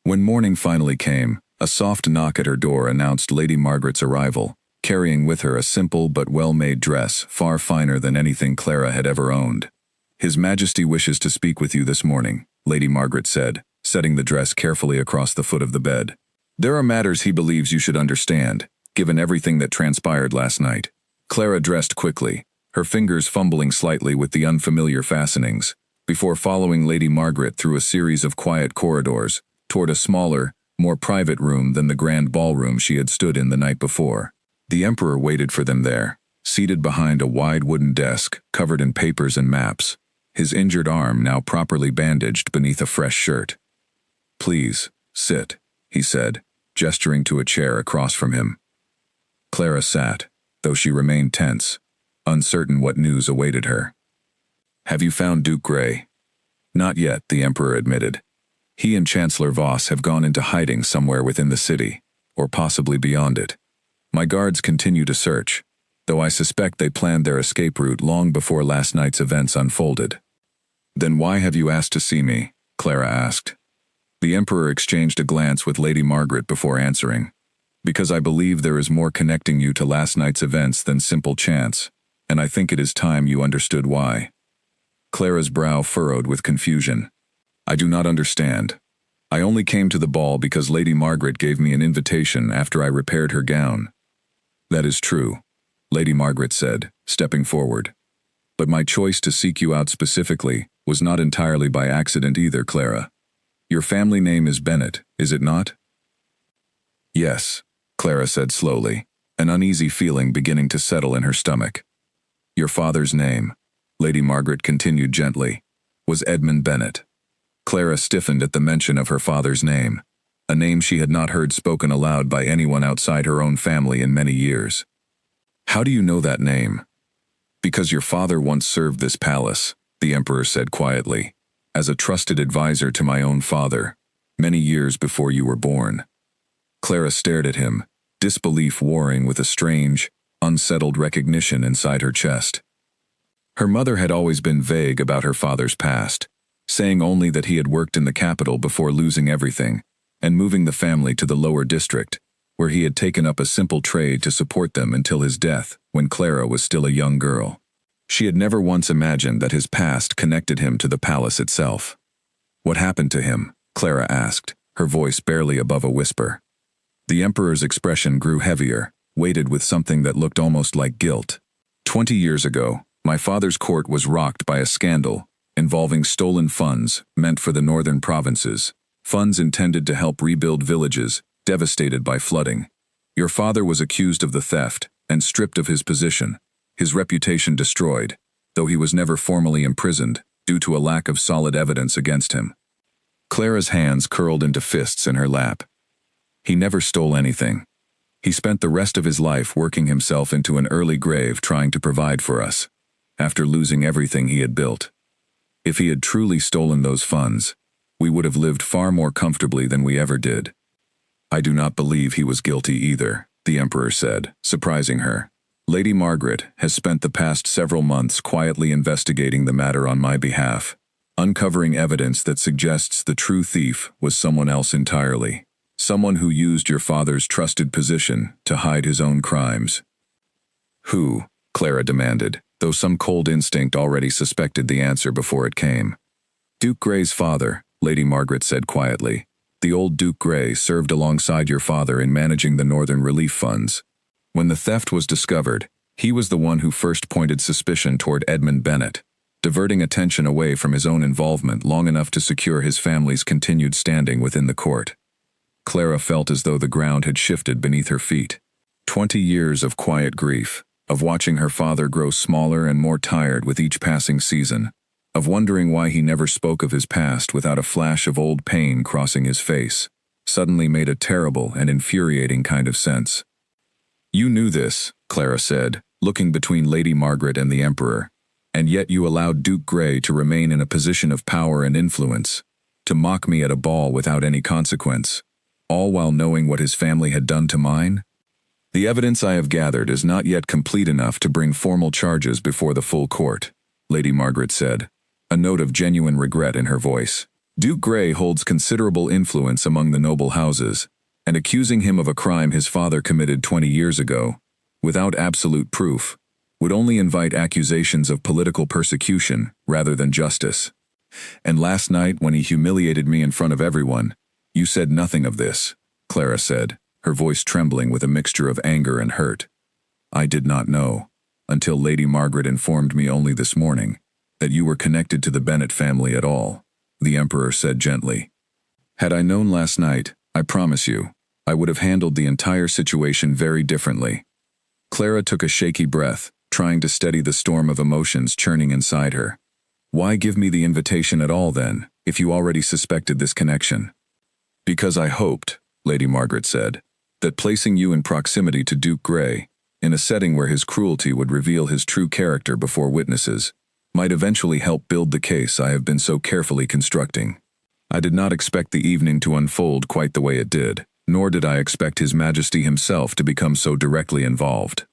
When morning finally came, a soft knock at her door announced Lady Margaret's arrival, carrying with her a simple but well-made dress far finer than anything Clara had ever owned. "His Majesty wishes to speak with you this morning," Lady Margaret said, setting the dress carefully across the foot of the bed. "There are matters he believes you should understand, given everything that transpired last night." Clara dressed quickly, her fingers fumbling slightly with the unfamiliar fastenings, before following Lady Margaret through a series of quiet corridors, toward a smaller, more private room than the grand ballroom she had stood in the night before. The Emperor waited for them there, seated behind a wide wooden desk covered in papers and maps, his injured arm now properly bandaged beneath a fresh shirt. "Please, sit," he said, gesturing to a chair across from him. Clara sat, though she remained tense, uncertain what news awaited her. "Have you found Duke Grey?" "Not yet," the Emperor admitted. "He and Chancellor Voss have gone into hiding somewhere within the city, or possibly beyond it. My guards continue to search, though I suspect they planned their escape route long before last night's events unfolded." "Then why have you asked to see me?" Clara asked. The Emperor exchanged a glance with Lady Margaret before answering. "Because I believe there is more connecting you to last night's events than simple chance, and I think it is time you understood why." Clara's brow furrowed with confusion. "I do not understand. I only came to the ball because Lady Margaret gave me an invitation after I repaired her gown." "That is true," Lady Margaret said, stepping forward. "But my choice to seek you out specifically was not entirely by accident either, Clara. Your family name is Bennet, is it not?" "Yes," Clara said slowly, an uneasy feeling beginning to settle in her stomach. "Your father's name," Lady Margaret continued gently, "was Edmund Bennet." Clara stiffened at the mention of her father's name, a name she had not heard spoken aloud by anyone outside her own family in many years. "How do you know that name?" "Because your father once served this palace," the Emperor said quietly, "as a trusted advisor to my own father, many years before you were born." Clara stared at him, disbelief warring with a strange, unsettled recognition inside her chest. Her mother had always been vague about her father's past, saying only that he had worked in the capital before losing everything, and moving the family to the lower district, where he had taken up a simple trade to support them until his death, when Clara was still a young girl. She had never once imagined that his past connected him to the palace itself. "What happened to him?" Clara asked, her voice barely above a whisper. The Emperor's expression grew heavier, weighted with something that looked almost like guilt. 20 years ago, my father's court was rocked by a scandal involving stolen funds meant for the northern provinces, funds intended to help rebuild villages devastated by flooding. Your father was accused of the theft and stripped of his position, his reputation destroyed, though he was never formally imprisoned due to a lack of solid evidence against him. Clara's hands curled into fists in her lap. "He never stole anything. He spent the rest of his life working himself into an early grave trying to provide for us, after losing everything he had built. If he had truly stolen those funds, we would have lived far more comfortably than we ever did." "I do not believe he was guilty either," the Emperor said, surprising her. "Lady Margaret has spent the past several months quietly investigating the matter on my behalf, uncovering evidence that suggests the true thief was someone else entirely, someone who used your father's trusted position to hide his own crimes." "Who?" Clara demanded, though some cold instinct already suspected the answer before it came. Duke Grey's father, Lady Margaret said quietly. The old Duke Grey served alongside your father in managing the Northern Relief Funds. When the theft was discovered, he was the one who first pointed suspicion toward Edmund Bennet, diverting attention away from his own involvement long enough to secure his family's continued standing within the court. Clara felt as though the ground had shifted beneath her feet. 20 years of quiet grief, of watching her father grow smaller and more tired with each passing season, of wondering why he never spoke of his past without a flash of old pain crossing his face, suddenly made a terrible and infuriating kind of sense. You knew this, Clara said, looking between Lady Margaret and the Emperor, and yet you allowed Duke Grey to remain in a position of power and influence, to mock me at a ball without any consequence, all while knowing what his family had done to mine? The evidence I have gathered is not yet complete enough to bring formal charges before the full court, Lady Margaret said, a note of genuine regret in her voice. Duke Grey holds considerable influence among the noble houses, and accusing him of a crime his father committed 20 years ago, without absolute proof, would only invite accusations of political persecution rather than justice. And last night, when he humiliated me in front of everyone, you said nothing of this, Clara said, her voice trembling with a mixture of anger and hurt. I did not know, until Lady Margaret informed me only this morning, that you were connected to the Bennet family at all, the Emperor said gently. Had I known last night, I promise you, I would have handled the entire situation very differently. Clara took a shaky breath, trying to steady the storm of emotions churning inside her. Why give me the invitation at all then, if you already suspected this connection? Because I hoped, Lady Margaret said, that placing you in proximity to Duke Grey, in a setting where his cruelty would reveal his true character before witnesses, might eventually help build the case I have been so carefully constructing. I did not expect the evening to unfold quite the way it did, nor did I expect His Majesty himself to become so directly involved.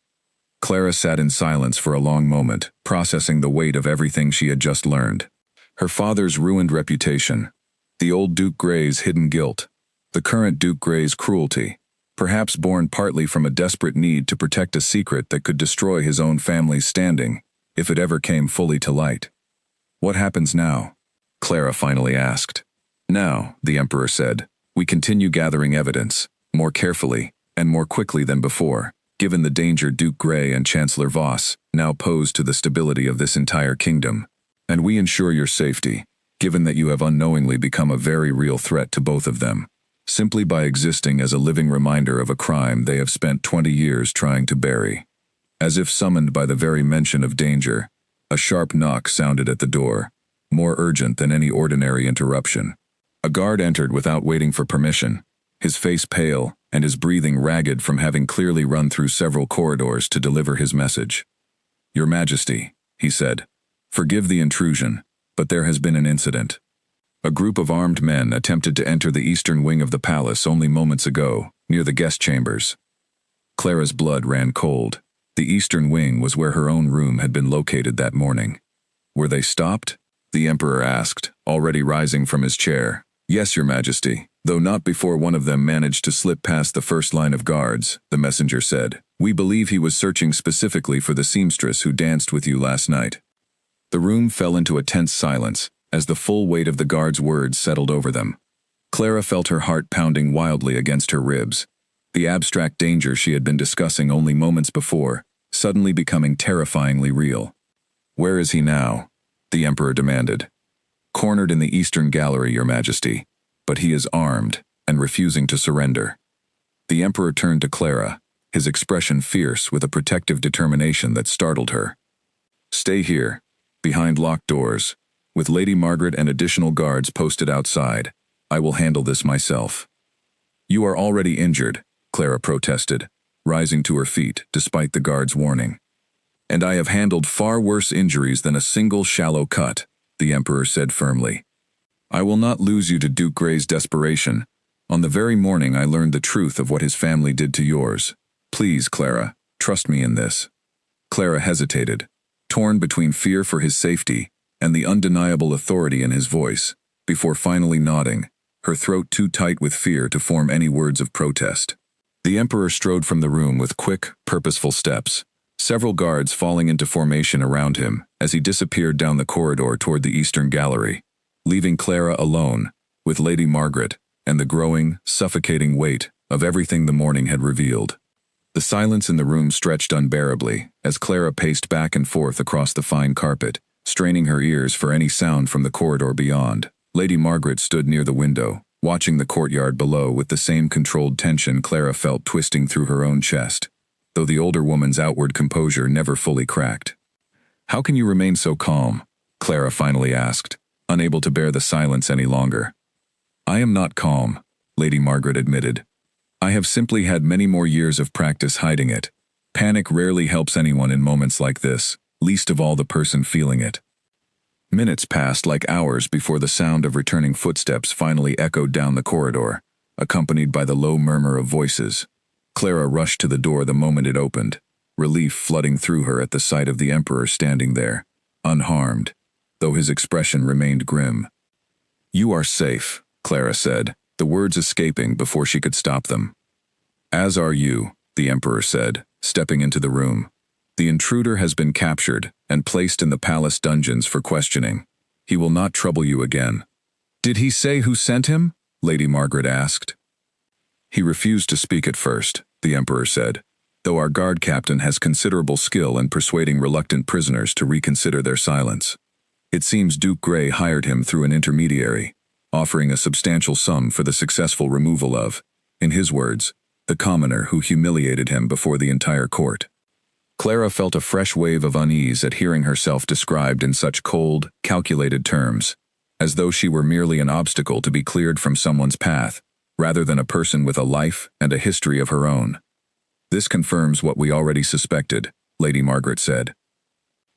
Clara sat in silence for a long moment, processing the weight of everything she had just learned. Her father's ruined reputation, the old Duke Grey's hidden guilt, the current Duke Grey's cruelty, perhaps born partly from a desperate need to protect a secret that could destroy his own family's standing, if it ever came fully to light. What happens now? Clara finally asked. Now, the Emperor said, we continue gathering evidence, more carefully, and more quickly than before, given the danger Duke Grey and Chancellor Voss now pose to the stability of this entire kingdom. And we ensure your safety, given that you have unknowingly become a very real threat to both of them, simply by existing as a living reminder of a crime they have spent 20 years trying to bury. As if summoned by the very mention of danger, a sharp knock sounded at the door, more urgent than any ordinary interruption. A guard entered without waiting for permission, his face pale and his breathing ragged from having clearly run through several corridors to deliver his message. Your Majesty, he said, forgive the intrusion, but there has been an incident. A group of armed men attempted to enter the eastern wing of the palace only moments ago, near the guest chambers. Clara's blood ran cold. The eastern wing was where her own room had been located that morning. Were they stopped? The Emperor asked, already rising from his chair. Yes, Your Majesty, though not before one of them managed to slip past the first line of guards, the messenger said. We believe he was searching specifically for the seamstress who danced with you last night. The room fell into a tense silence, as the full weight of the guard's words settled over them. Clara felt her heart pounding wildly against her ribs, the abstract danger she had been discussing only moments before, suddenly becoming terrifyingly real. Where is he now? The Emperor demanded. Cornered in the eastern gallery, Your Majesty, but he is armed and refusing to surrender. The Emperor turned to Clara, his expression fierce with a protective determination that startled her. Stay here, behind locked doors, with Lady Margaret and additional guards posted outside. I will handle this myself. You are already injured, Clara protested, rising to her feet despite the guard's warning. And I have handled far worse injuries than a single shallow cut, the Emperor said firmly. I will not lose you to Duke Grey's desperation. On the very morning I learned the truth of what his family did to yours. Please, Clara, trust me in this. Clara hesitated, torn between fear for his safety and the undeniable authority in his voice, before finally nodding, her throat too tight with fear to form any words of protest. The Emperor strode from the room with quick, purposeful steps, several guards falling into formation around him as he disappeared down the corridor toward the eastern gallery, leaving Clara alone with Lady Margaret and the growing, suffocating weight of everything the morning had revealed. The silence in the room stretched unbearably as Clara paced back and forth across the fine carpet, straining her ears for any sound from the corridor beyond. Lady Margaret stood near the window, watching the courtyard below with the same controlled tension Clara felt twisting through her own chest, though the older woman's outward composure never fully cracked. "How can you remain so calm?" Clara finally asked, unable to bear the silence any longer. "I am not calm," Lady Margaret admitted. "I have simply had many more years of practice hiding it. Panic rarely helps anyone in moments like this, least of all the person feeling it." Minutes passed like hours before the sound of returning footsteps finally echoed down the corridor, accompanied by the low murmur of voices. Clara rushed to the door the moment it opened, relief flooding through her at the sight of the Emperor standing there, unharmed, though his expression remained grim. "You are safe," Clara said, the words escaping before she could stop them. "As are you," the Emperor said, stepping into the room. "The intruder has been captured and placed in the palace dungeons for questioning. He will not trouble you again." "Did he say who sent him?" Lady Margaret asked. "He refused to speak at first," the Emperor said, "though our guard captain has considerable skill in persuading reluctant prisoners to reconsider their silence. It seems Duke Grey hired him through an intermediary, offering a substantial sum for the successful removal of, in his words, the commoner who humiliated him before the entire court." Clara felt a fresh wave of unease at hearing herself described in such cold, calculated terms, as though she were merely an obstacle to be cleared from someone's path, rather than a person with a life and a history of her own. "This confirms what we already suspected," Lady Margaret said.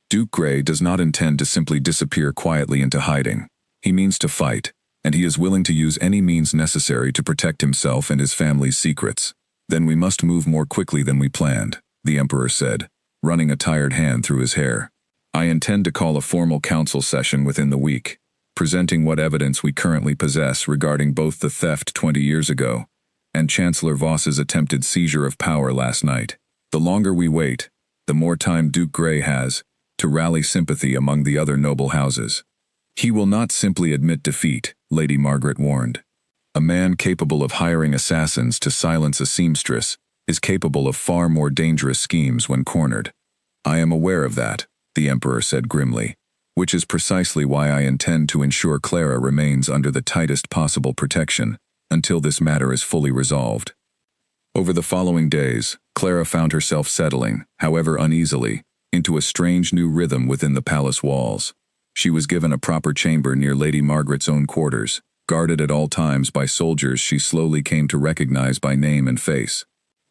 "Duke Grey does not intend to simply disappear quietly into hiding. He means to fight, and he is willing to use any means necessary to protect himself and his family's secrets. Then we must move more quickly than we planned," the Emperor said, running a tired hand through his hair. "I intend to call a formal council session within the week, presenting what evidence we currently possess regarding both the theft 20 years ago and Chancellor Voss's attempted seizure of power last night. The longer we wait, the more time Duke Grey has to rally sympathy among the other noble houses. He will not simply admit defeat," Lady Margaret warned. "A man capable of hiring assassins to silence a seamstress is capable of far more dangerous schemes when cornered." "I am aware of that," the Emperor said grimly, "which is precisely why I intend to ensure Clara remains under the tightest possible protection until this matter is fully resolved." Over the following days, Clara found herself settling, however uneasily, into a strange new rhythm within the palace walls. She was given a proper chamber near Lady Margaret's own quarters, guarded at all times by soldiers she slowly came to recognize by name and face.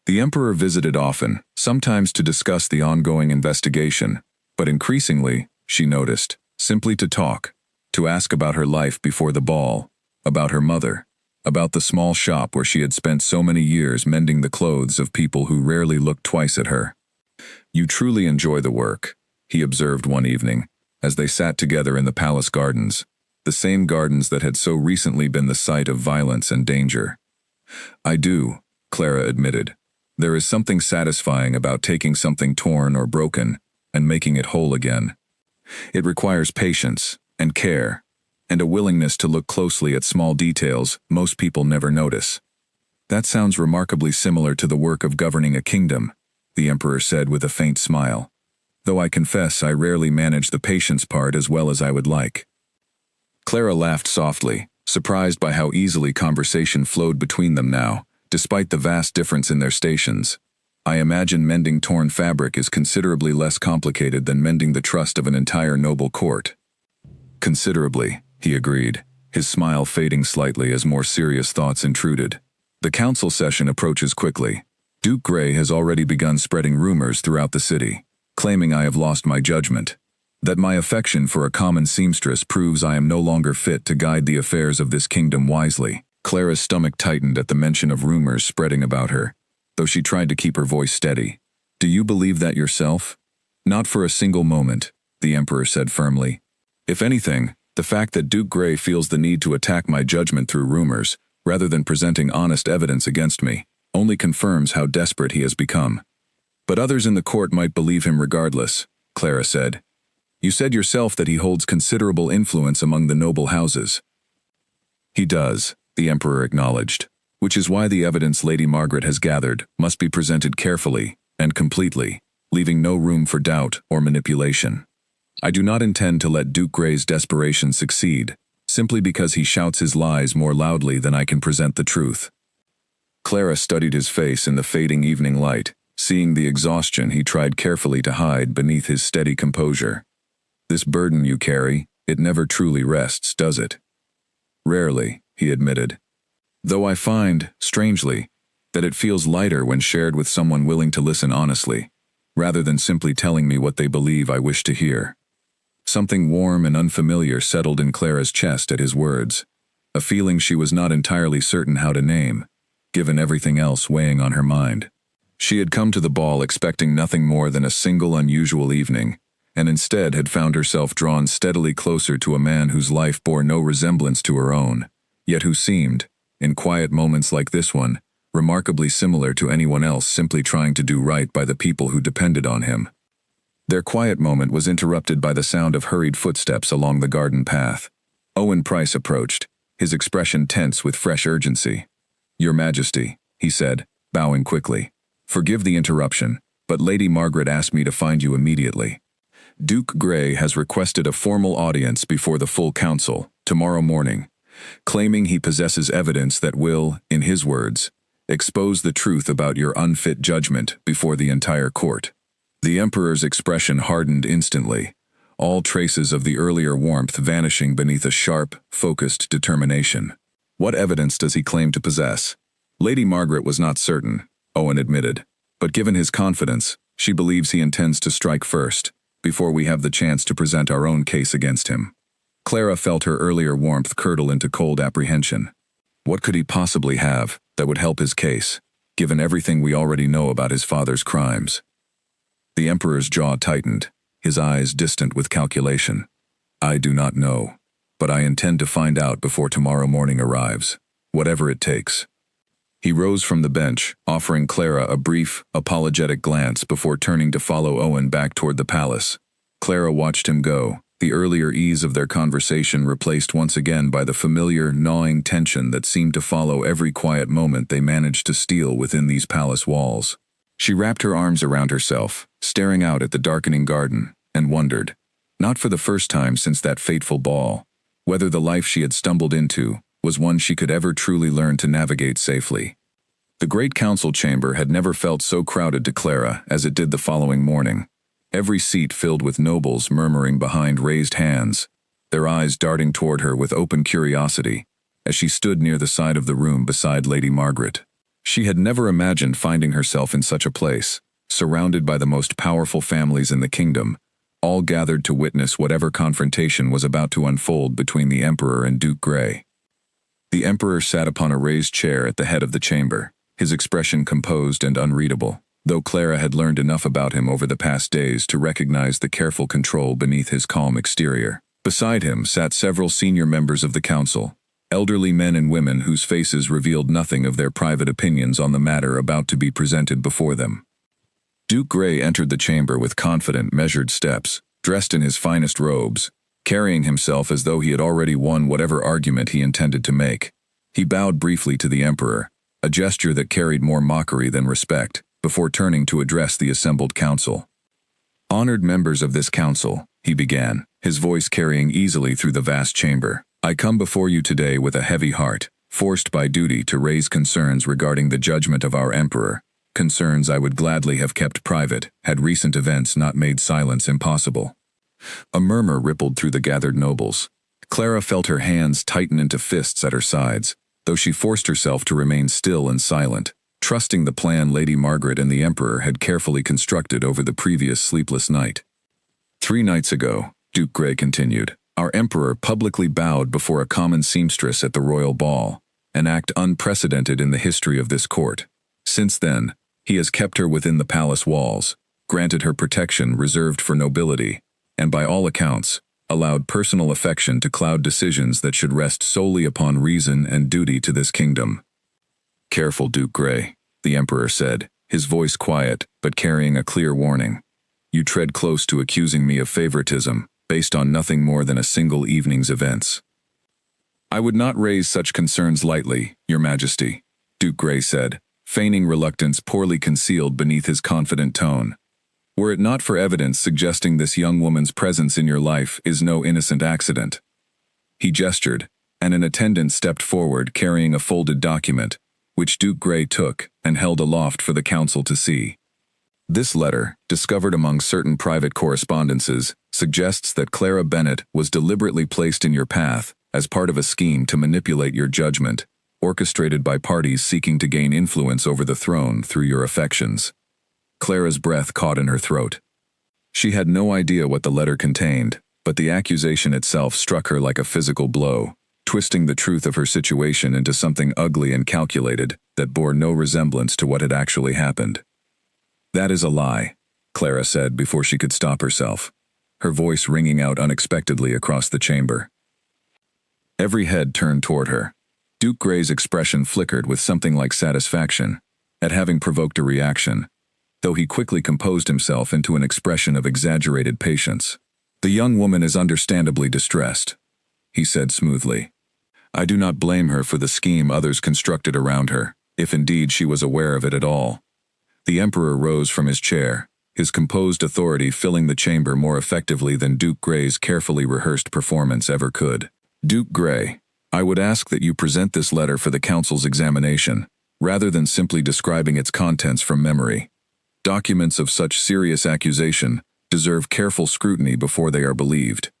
The Emperor visited often, sometimes to discuss the ongoing investigation, but increasingly, she noticed, simply to talk, to ask about her life before the ball, about her mother, about the small shop where she had spent so many years mending the clothes of people who rarely looked twice at her. "You truly enjoy the work," he observed one evening, as they sat together in the palace gardens, the same gardens that had so recently been the site of violence and danger. "I do," Clara admitted. "There is something satisfying about taking something torn or broken and making it whole again. It requires patience and care, and a willingness to look closely at small details most people never notice." "That sounds remarkably similar to the work of governing a kingdom," the Emperor said with a faint smile. "Though I confess I rarely manage the patience part as well as I would like." Clara laughed softly, surprised by how easily conversation flowed between them now, despite the vast difference in their stations. "I imagine mending torn fabric is considerably less complicated than mending the trust of an entire noble court." "Considerably," he agreed, his smile fading slightly as more serious thoughts intruded. "The council session approaches quickly. Duke Grey has already begun spreading rumors throughout the city, claiming I have lost my judgment, that my affection for a common seamstress proves I am no longer fit to guide the affairs of this kingdom wisely." Clara's stomach tightened at the mention of rumors spreading about her, though she tried to keep her voice steady. "Do you believe that yourself?" "Not for a single moment," the Emperor said firmly. "If anything, the fact that Duke Grey feels the need to attack my judgment through rumors, rather than presenting honest evidence against me, only confirms how desperate he has become. But others in the court might believe him regardless, Clara said. You said yourself that he holds considerable influence among the noble houses. He does, the Emperor acknowledged, which is why the evidence Lady Margaret has gathered must be presented carefully and completely, leaving no room for doubt or manipulation. I do not intend to let Duke Grey's desperation succeed, simply because he shouts his lies more loudly than I can present the truth. Clara studied his face in the fading evening light, seeing the exhaustion he tried carefully to hide beneath his steady composure. This burden you carry, it never truly rests, does it? Rarely, he admitted. Though I find, strangely, that it feels lighter when shared with someone willing to listen honestly, rather than simply telling me what they believe I wish to hear. Something warm and unfamiliar settled in Clara's chest at his words, a feeling she was not entirely certain how to name, given everything else weighing on her mind. She had come to the ball expecting nothing more than a single unusual evening, and instead had found herself drawn steadily closer to a man whose life bore no resemblance to her own, yet who seemed, in quiet moments like this one, remarkably similar to anyone else simply trying to do right by the people who depended on him. Their quiet moment was interrupted by the sound of hurried footsteps along the garden path. Owen Price approached, his expression tense with fresh urgency. Your Majesty, he said, bowing quickly. Forgive the interruption, but Lady Margaret asked me to find you immediately. Duke Grey has requested a formal audience before the full council, tomorrow morning, claiming he possesses evidence that will, in his words, expose the truth about your unfit judgment before the entire court. The Emperor's expression hardened instantly, all traces of the earlier warmth vanishing beneath a sharp, focused determination. What evidence does he claim to possess? Lady Margaret was not certain, Owen admitted, but given his confidence, she believes he intends to strike first, before we have the chance to present our own case against him. Clara felt her earlier warmth curdle into cold apprehension. What could he possibly have that would help his case, given everything we already know about his father's crimes? The Emperor's jaw tightened, his eyes distant with calculation. I do not know, but I intend to find out before tomorrow morning arrives, whatever it takes. He rose from the bench, offering Clara a brief, apologetic glance before turning to follow Owen back toward the palace. Clara watched him go, the earlier ease of their conversation replaced once again by the familiar, gnawing tension that seemed to follow every quiet moment they managed to steal within these palace walls. She wrapped her arms around herself, staring out at the darkening garden, and wondered, not for the first time since that fateful ball, whether the life she had stumbled into was one she could ever truly learn to navigate safely. The great council chamber had never felt so crowded to Clara as it did the following morning, every seat filled with nobles murmuring behind raised hands, their eyes darting toward her with open curiosity, as she stood near the side of the room beside Lady Margaret. She had never imagined finding herself in such a place, surrounded by the most powerful families in the kingdom, all gathered to witness whatever confrontation was about to unfold between the Emperor and Duke Grey. The Emperor sat upon a raised chair at the head of the chamber, his expression composed and unreadable, though Clara had learned enough about him over the past days to recognize the careful control beneath his calm exterior. Beside him sat several senior members of the council, elderly men and women whose faces revealed nothing of their private opinions on the matter about to be presented before them. Duke Grey entered the chamber with confident, measured steps, dressed in his finest robes, carrying himself as though he had already won whatever argument he intended to make. He bowed briefly to the Emperor, a gesture that carried more mockery than respect, before turning to address the assembled council. Honored members of this council, he began, his voice carrying easily through the vast chamber. I come before you today with a heavy heart, forced by duty to raise concerns regarding the judgment of our Emperor, concerns I would gladly have kept private had recent events not made silence impossible. A murmur rippled through the gathered nobles. Clara felt her hands tighten into fists at her sides, though she forced herself to remain still and silent, trusting the plan Lady Margaret and the Emperor had carefully constructed over the previous sleepless night. 3 nights ago, Duke Grey continued, our Emperor publicly bowed before a common seamstress at the royal ball, an act unprecedented in the history of this court. Since then, he has kept her within the palace walls, granted her protection reserved for nobility, and by all accounts, allowed personal affection to cloud decisions that should rest solely upon reason and duty to this kingdom. Careful, Duke Grey, the Emperor said, his voice quiet, but carrying a clear warning. You tread close to accusing me of favoritism, based on nothing more than a single evening's events. I would not raise such concerns lightly, Your Majesty, Duke Grey said, feigning reluctance poorly concealed beneath his confident tone. Were it not for evidence suggesting this young woman's presence in your life is no innocent accident. He gestured, and an attendant stepped forward carrying a folded document, which Duke Grey took and held aloft for the council to see. This letter, discovered among certain private correspondences, suggests that Clara Bennett was deliberately placed in your path as part of a scheme to manipulate your judgment, orchestrated by parties seeking to gain influence over the throne through your affections. Clara's breath caught in her throat. She had no idea what the letter contained, but the accusation itself struck her like a physical blow, twisting the truth of her situation into something ugly and calculated that bore no resemblance to what had actually happened. That is a lie, Clara said before she could stop herself, her voice ringing out unexpectedly across the chamber. Every head turned toward her. Duke Grey's expression flickered with something like satisfaction at having provoked a reaction, though he quickly composed himself into an expression of exaggerated patience. The young woman is understandably distressed, he said smoothly. I do not blame her for the scheme others constructed around her, if indeed she was aware of it at all. The Emperor rose from his chair, his composed authority filling the chamber more effectively than Duke Grey's carefully rehearsed performance ever could. Duke Grey, I would ask that you present this letter for the council's examination, rather than simply describing its contents from memory. Documents of such serious accusation deserve careful scrutiny before they are believed.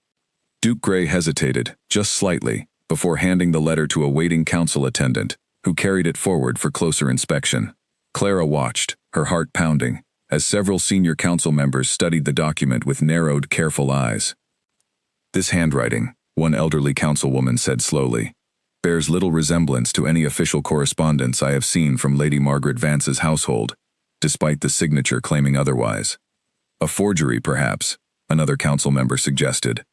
Duke Grey hesitated, just slightly, before handing the letter to a waiting council attendant, who carried it forward for closer inspection. Clara watched, her heart pounding, as several senior council members studied the document with narrowed, careful eyes. This handwriting, one elderly councilwoman said slowly, bears little resemblance to any official correspondence I have seen from Lady Margaret Vance's household, despite the signature claiming otherwise. A forgery, perhaps, another council member suggested.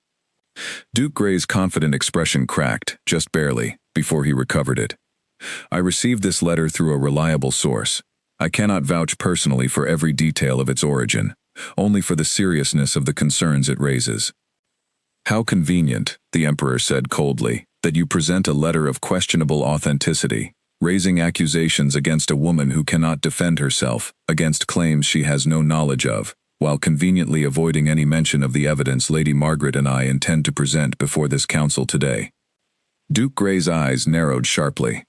Duke Grey's confident expression cracked, just barely, before he recovered it. I received this letter through a reliable source. I cannot vouch personally for every detail of its origin, only for the seriousness of the concerns it raises. How convenient, the Emperor said coldly, that you present a letter of questionable authenticity, raising accusations against a woman who cannot defend herself, against claims she has no knowledge of, while conveniently avoiding any mention of the evidence Lady Margaret and I intend to present before this council today. Duke Grey's eyes narrowed sharply.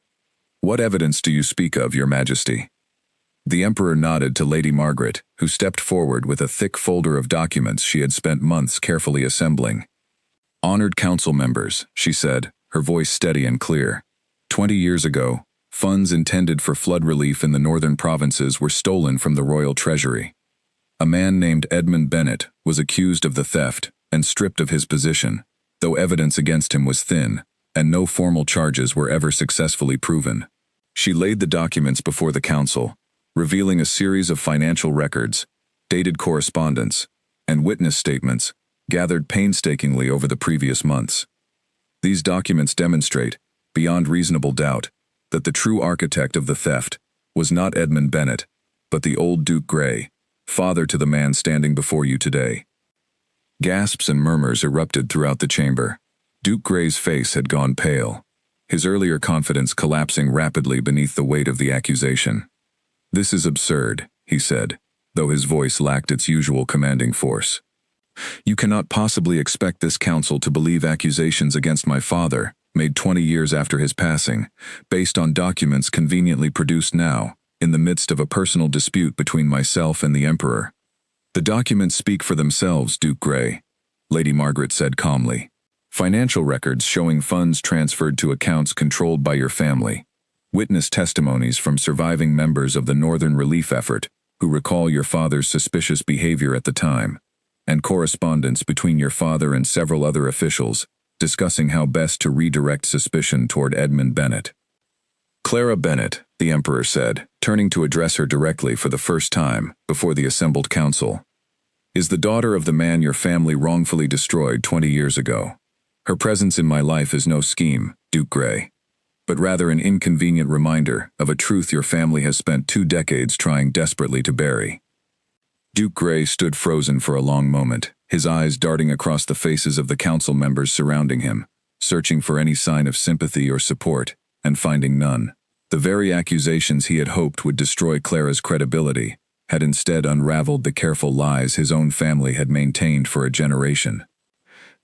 What evidence do you speak of, Your Majesty? The Emperor nodded to Lady Margaret, who stepped forward with a thick folder of documents she had spent months carefully assembling. Honored council members, she said, her voice steady and clear. 20 years ago, funds intended for flood relief in the northern provinces were stolen from the royal treasury. A man named Edmund Bennett was accused of the theft and stripped of his position, though evidence against him was thin, and no formal charges were ever successfully proven. She laid the documents before the council, revealing a series of financial records, dated correspondence, and witness statements gathered painstakingly over the previous months. These documents demonstrate, beyond reasonable doubt, that the true architect of the theft was not Edmund Bennett, but the old Duke Grey, father to the man standing before you today. Gasps and murmurs erupted throughout the chamber. Duke Grey's face had gone pale, his earlier confidence collapsing rapidly beneath the weight of the accusation. This is absurd, he said, though his voice lacked its usual commanding force. You cannot possibly expect this council to believe accusations against my father, made 20 years after his passing, based on documents conveniently produced now, in the midst of a personal dispute between myself and the Emperor. The documents speak for themselves, Duke Grey, Lady Margaret said calmly. Financial records showing funds transferred to accounts controlled by your family. Witness testimonies from surviving members of the Northern Relief Effort, who recall your father's suspicious behavior at the time, and correspondence between your father and several other officials, discussing how best to redirect suspicion toward Edmund Bennett. Clara Bennett, the Emperor said, turning to address her directly for the first time before the assembled council, is the daughter of the man your family wrongfully destroyed 20 years ago. Her presence in my life is no scheme, Duke Grey. but rather an inconvenient reminder of a truth your family has spent 2 decades trying desperately to bury. Duke Gray stood frozen for a long moment, his eyes darting across the faces of the council members surrounding him, searching for any sign of sympathy or support, and finding none. The very accusations he had hoped would destroy Clara's credibility had instead unraveled the careful lies his own family had maintained for a generation.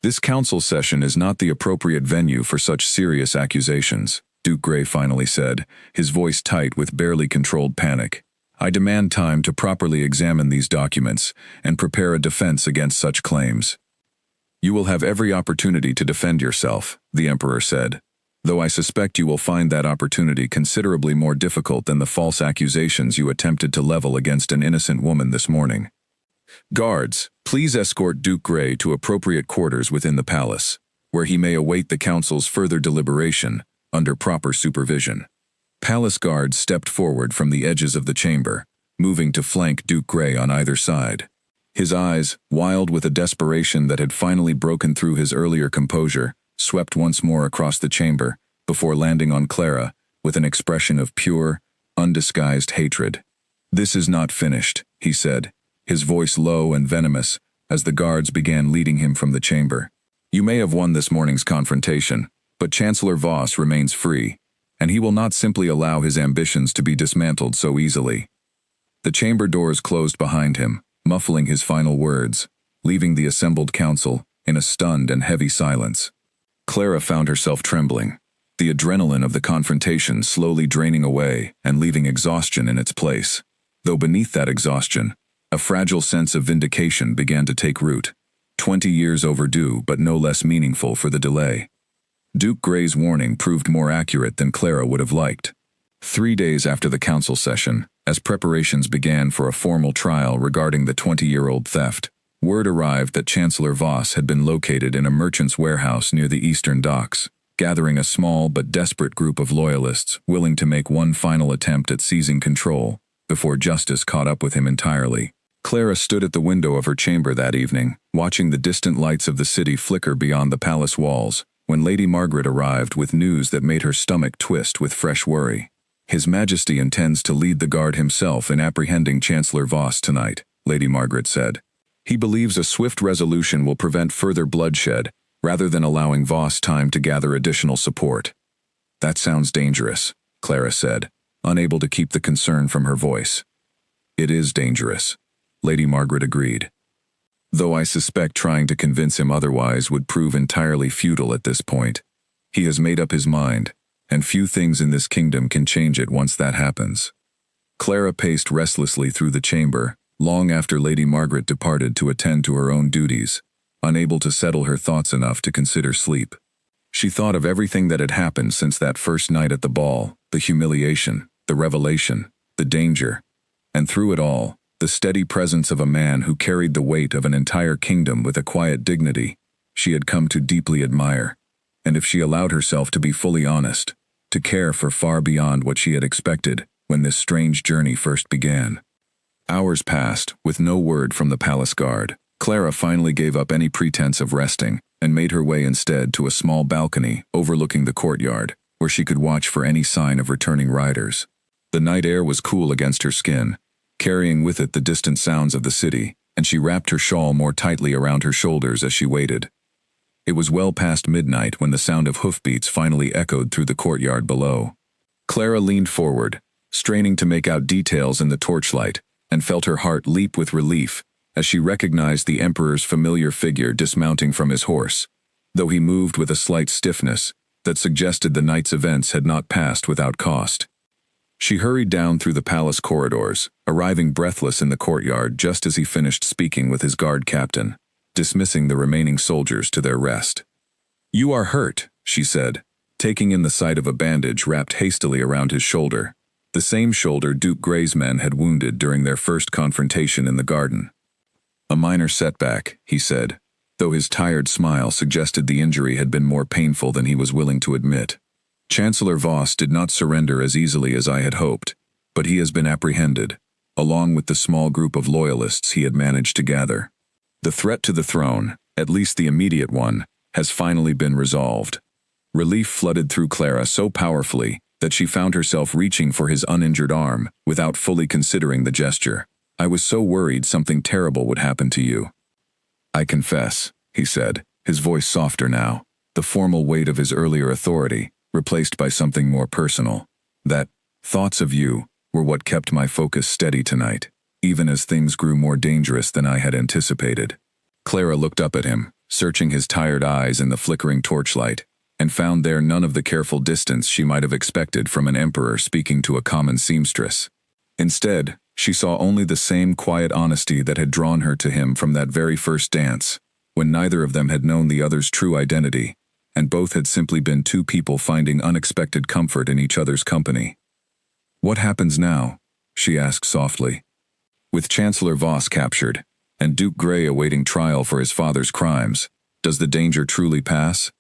"This council session is not the appropriate venue for such serious accusations," Duke Gray finally said, his voice tight with barely controlled panic. "I demand time to properly examine these documents and prepare a defense against such claims." "You will have every opportunity to defend yourself," the Emperor said, "though I suspect you will find that opportunity considerably more difficult than the false accusations you attempted to level against an innocent woman this morning. Guards, please escort Duke Gray to appropriate quarters within the palace, where he may await the council's further deliberation under proper supervision." Palace guards stepped forward from the edges of the chamber, moving to flank Duke Gray on either side. His eyes, wild with a desperation that had finally broken through his earlier composure, swept once more across the chamber before landing on Clara with an expression of pure, undisguised hatred. "This is not finished," he said, his voice low and venomous as the guards began leading him from the chamber. "You may have won this morning's confrontation, but Chancellor Voss remains free, and he will not simply allow his ambitions to be dismantled so easily." The chamber doors closed behind him, muffling his final words, leaving the assembled council in a stunned and heavy silence. Clara found herself trembling, the adrenaline of the confrontation slowly draining away and leaving exhaustion in its place. Though beneath that exhaustion, a fragile sense of vindication began to take root, 20 years overdue but no less meaningful for the delay. Duke Gray's warning proved more accurate than Clara would have liked. 3 days after the council session, as preparations began for a formal trial regarding the 20-year-old theft, word arrived that Chancellor Voss had been located in a merchant's warehouse near the eastern docks, gathering a small but desperate group of loyalists willing to make one final attempt at seizing control before justice caught up with him entirely. Clara stood at the window of her chamber that evening, watching the distant lights of the city flicker beyond the palace walls, when Lady Margaret arrived with news that made her stomach twist with fresh worry. "His Majesty intends to lead the guard himself in apprehending Chancellor Voss tonight," Lady Margaret said. "He believes a swift resolution will prevent further bloodshed, rather than allowing Voss time to gather additional support." "That sounds dangerous," Clara said, unable to keep the concern from her voice. "It is dangerous," Lady Margaret agreed. "Though I suspect trying to convince him otherwise would prove entirely futile at this point. He has made up his mind, and few things in this kingdom can change it once that happens." Clara paced restlessly through the chamber, long after Lady Margaret departed to attend to her own duties, unable to settle her thoughts enough to consider sleep. She thought of everything that had happened since that first night at the ball, the humiliation, the revelation, the danger, and through it all, the steady presence of a man who carried the weight of an entire kingdom with a quiet dignity she had come to deeply admire, and if she allowed herself to be fully honest, to care for far beyond what she had expected when this strange journey first began. Hours passed, with no word from the palace guard. Clara finally gave up any pretense of resting and made her way instead to a small balcony overlooking the courtyard, where she could watch for any sign of returning riders. The night air was cool against her skin, carrying with it the distant sounds of the city, and she wrapped her shawl more tightly around her shoulders as she waited. It was well past midnight when the sound of hoofbeats finally echoed through the courtyard below. Clara leaned forward, straining to make out details in the torchlight, and felt her heart leap with relief as she recognized the Emperor's familiar figure dismounting from his horse, though he moved with a slight stiffness that suggested the night's events had not passed without cost. She hurried down through the palace corridors, arriving breathless in the courtyard just as he finished speaking with his guard captain, dismissing the remaining soldiers to their rest. "You are hurt," she said, taking in the sight of a bandage wrapped hastily around his shoulder, the same shoulder Duke Gray's men had wounded during their first confrontation in the garden. "A minor setback," he said, though his tired smile suggested the injury had been more painful than he was willing to admit. "Chancellor Voss did not surrender as easily as I had hoped, but he has been apprehended, along with the small group of loyalists he had managed to gather. The threat to the throne, at least the immediate one, has finally been resolved." Relief flooded through Clara so powerfully that she found herself reaching for his uninjured arm without fully considering the gesture. "I was so worried something terrible would happen to you." "I confess," he said, his voice softer now, the formal weight of his earlier authority replaced by something more personal, "that thoughts of you were what kept my focus steady tonight, even as things grew more dangerous than I had anticipated." Clara looked up at him, searching his tired eyes in the flickering torchlight, and found there none of the careful distance she might have expected from an emperor speaking to a common seamstress. Instead, she saw only the same quiet honesty that had drawn her to him from that very first dance, when neither of them had known the other's true identity, and both had simply been two people finding unexpected comfort in each other's company. "What happens now?" she asked softly. "With Chancellor Voss captured, and Duke Grey awaiting trial for his father's crimes, does the danger truly pass?"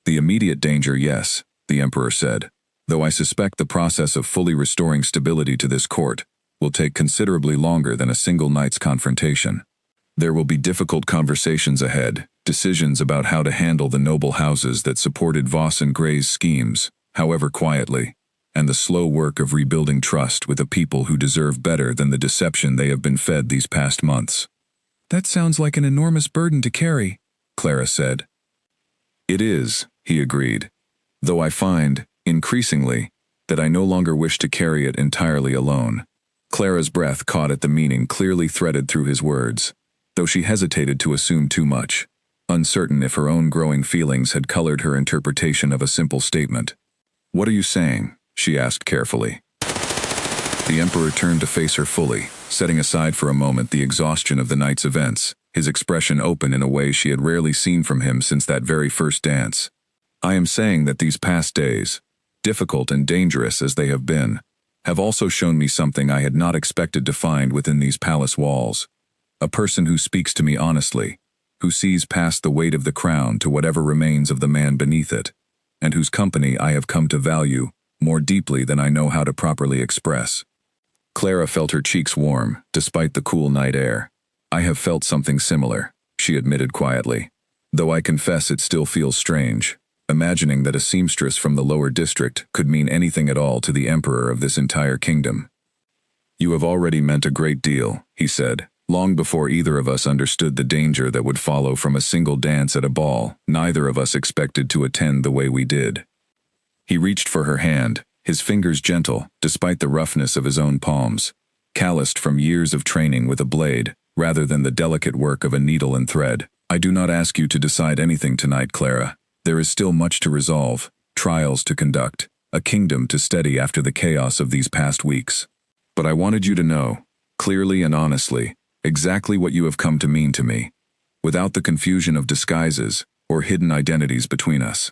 "The immediate danger, yes," the Emperor said, "though I suspect the process of fully restoring stability to this court will take considerably longer than a single night's confrontation. There will be difficult conversations ahead, decisions about how to handle the noble houses that supported Voss and Grey's schemes, however quietly, and the slow work of rebuilding trust with a people who deserve better than the deception they have been fed these past months." "That sounds like an enormous burden to carry," Clara said. "It is," he agreed, "though I find, increasingly, that I no longer wish to carry it entirely alone." Clara's breath caught at the meaning clearly threaded through his words, though she hesitated to assume too much, uncertain if her own growing feelings had colored her interpretation of a simple statement. "What are you saying?" she asked carefully. The Emperor turned to face her fully, setting aside for a moment the exhaustion of the night's events, his expression open in a way she had rarely seen from him since that very first dance. "I am saying that these past days, difficult and dangerous as they have been, have also shown me something I had not expected to find within these palace walls. A person who speaks to me honestly, who sees past the weight of the crown to whatever remains of the man beneath it, and whose company I have come to value more deeply than I know how to properly express." Clara felt her cheeks warm, despite the cool night air. "I have felt something similar," she admitted quietly, "though I confess it still feels strange, imagining that a seamstress from the lower district could mean anything at all to the emperor of this entire kingdom." "You have already meant a great deal," he said, "long before either of us understood the danger that would follow from a single dance at a ball neither of us expected to attend the way we did." He reached for her hand, his fingers gentle, despite the roughness of his own palms, calloused from years of training with a blade, rather than the delicate work of a needle and thread. "I do not ask you to decide anything tonight, Clara. There is still much to resolve, trials to conduct, a kingdom to steady after the chaos of these past weeks. But I wanted you to know, clearly and honestly, exactly what you have come to mean to me, without the confusion of disguises or hidden identities between us."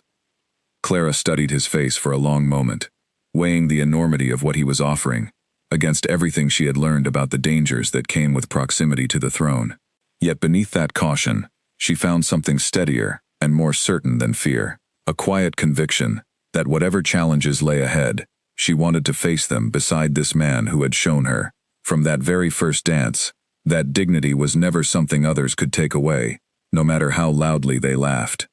Clara studied his face for a long moment, weighing the enormity of what he was offering, against everything she had learned about the dangers that came with proximity to the throne. Yet beneath that caution, she found something steadier and more certain than fear, a quiet conviction that whatever challenges lay ahead, she wanted to face them beside this man who had shown her, from that very first dance, that dignity was never something others could take away, no matter how loudly they laughed.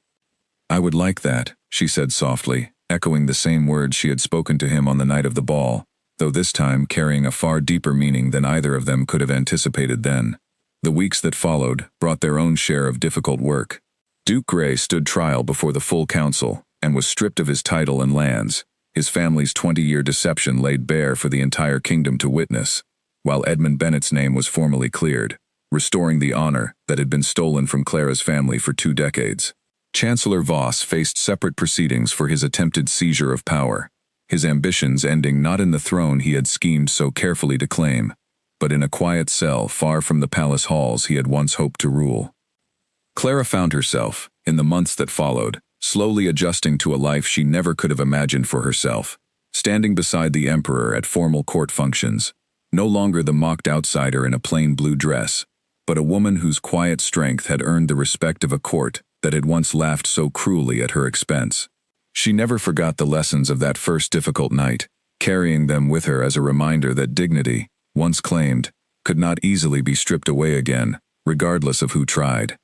"I would like that," she said softly, echoing the same words she had spoken to him on the night of the ball, though this time carrying a far deeper meaning than either of them could have anticipated then. The weeks that followed brought their own share of difficult work. Duke Grey stood trial before the full council and was stripped of his title and lands, his family's 20-year deception laid bare for the entire kingdom to witness, while Edmund Bennett's name was formally cleared, restoring the honor that had been stolen from Clara's family for 2 decades. Chancellor Voss faced separate proceedings for his attempted seizure of power, his ambitions ending not in the throne he had schemed so carefully to claim, but in a quiet cell far from the palace halls he had once hoped to rule. Clara found herself, in the months that followed, slowly adjusting to a life she never could have imagined for herself, standing beside the emperor at formal court functions, no longer the mocked outsider in a plain blue dress, but a woman whose quiet strength had earned the respect of a court that had once laughed so cruelly at her expense. She never forgot the lessons of that first difficult night, carrying them with her as a reminder that dignity, once claimed, could not easily be stripped away again, regardless of who tried.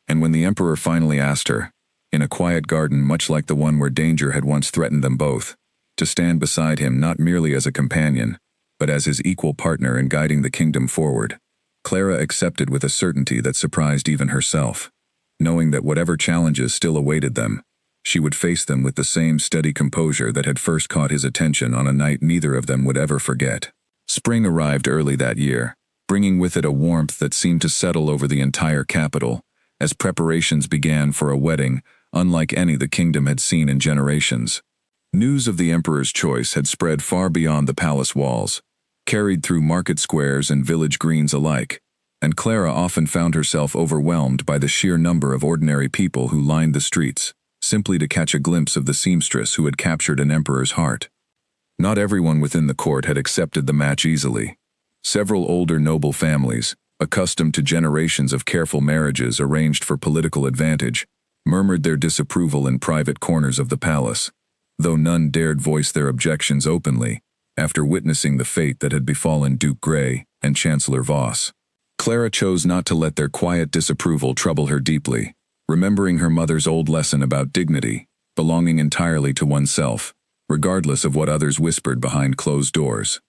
And when the emperor finally asked her, in a quiet garden much like the one where danger had once threatened them both, to stand beside him not merely as a companion, but as his equal partner in guiding the kingdom forward. Clara accepted with a certainty that surprised even herself, knowing that whatever challenges still awaited them, she would face them with the same steady composure that had first caught his attention on a night neither of them would ever forget. Spring arrived early that year, bringing with it a warmth that seemed to settle over the entire capital, as preparations began for a wedding unlike any the kingdom had seen in generations. News of the emperor's choice had spread far beyond the palace walls, carried through market squares and village greens alike, and Clara often found herself overwhelmed by the sheer number of ordinary people who lined the streets, simply to catch a glimpse of the seamstress who had captured an emperor's heart. Not everyone within the court had accepted the match easily. Several older noble families, accustomed to generations of careful marriages arranged for political advantage, murmured their disapproval in private corners of the palace, though none dared voice their objections openly, after witnessing the fate that had befallen Duke Grey and Chancellor Voss. Clara chose not to let their quiet disapproval trouble her deeply, remembering her mother's old lesson about dignity, belonging entirely to oneself, regardless of what others whispered behind closed doors.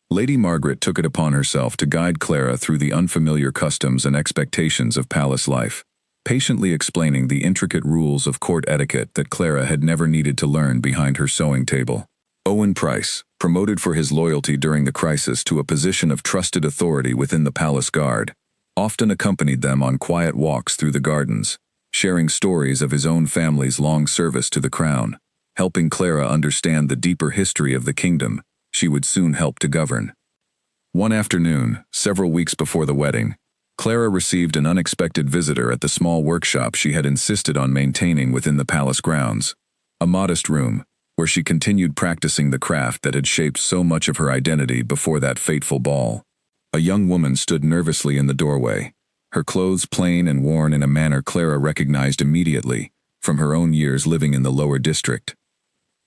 Lady Margaret took it upon herself to guide Clara through the unfamiliar customs and expectations of palace life, patiently explaining the intricate rules of court etiquette that Clara had never needed to learn behind her sewing table. Owen Price, promoted for his loyalty during the crisis to a position of trusted authority within the palace guard, often accompanied them on quiet walks through the gardens, sharing stories of his own family's long service to the crown, helping Clara understand the deeper history of the kingdom she would soon help to govern. One afternoon, several weeks before the wedding, Clara received an unexpected visitor at the small workshop she had insisted on maintaining within the palace grounds, a modest room where she continued practicing the craft that had shaped so much of her identity before that fateful ball. A young woman stood nervously in the doorway, her clothes plain and worn in a manner Clara recognized immediately from her own years living in the lower district.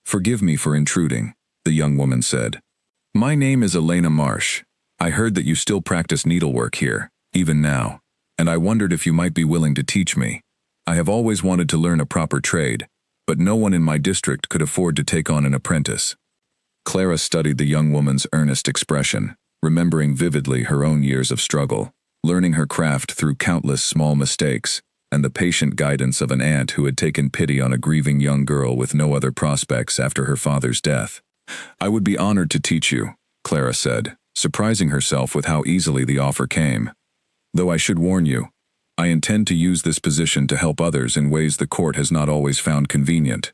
"Forgive me for intruding," the young woman said. "My name is Elena Marsh. I heard that you still practice needlework here, even now, and I wondered if you might be willing to teach me. I have always wanted to learn a proper trade, but no one in my district could afford to take on an apprentice." Clara studied the young woman's earnest expression, remembering vividly her own years of struggle, learning her craft through countless small mistakes, and the patient guidance of an aunt who had taken pity on a grieving young girl with no other prospects after her father's death. "I would be honored to teach you," Clara said, surprising herself with how easily the offer came. "Though I should warn you, I intend to use this position to help others in ways the court has not always found convenient."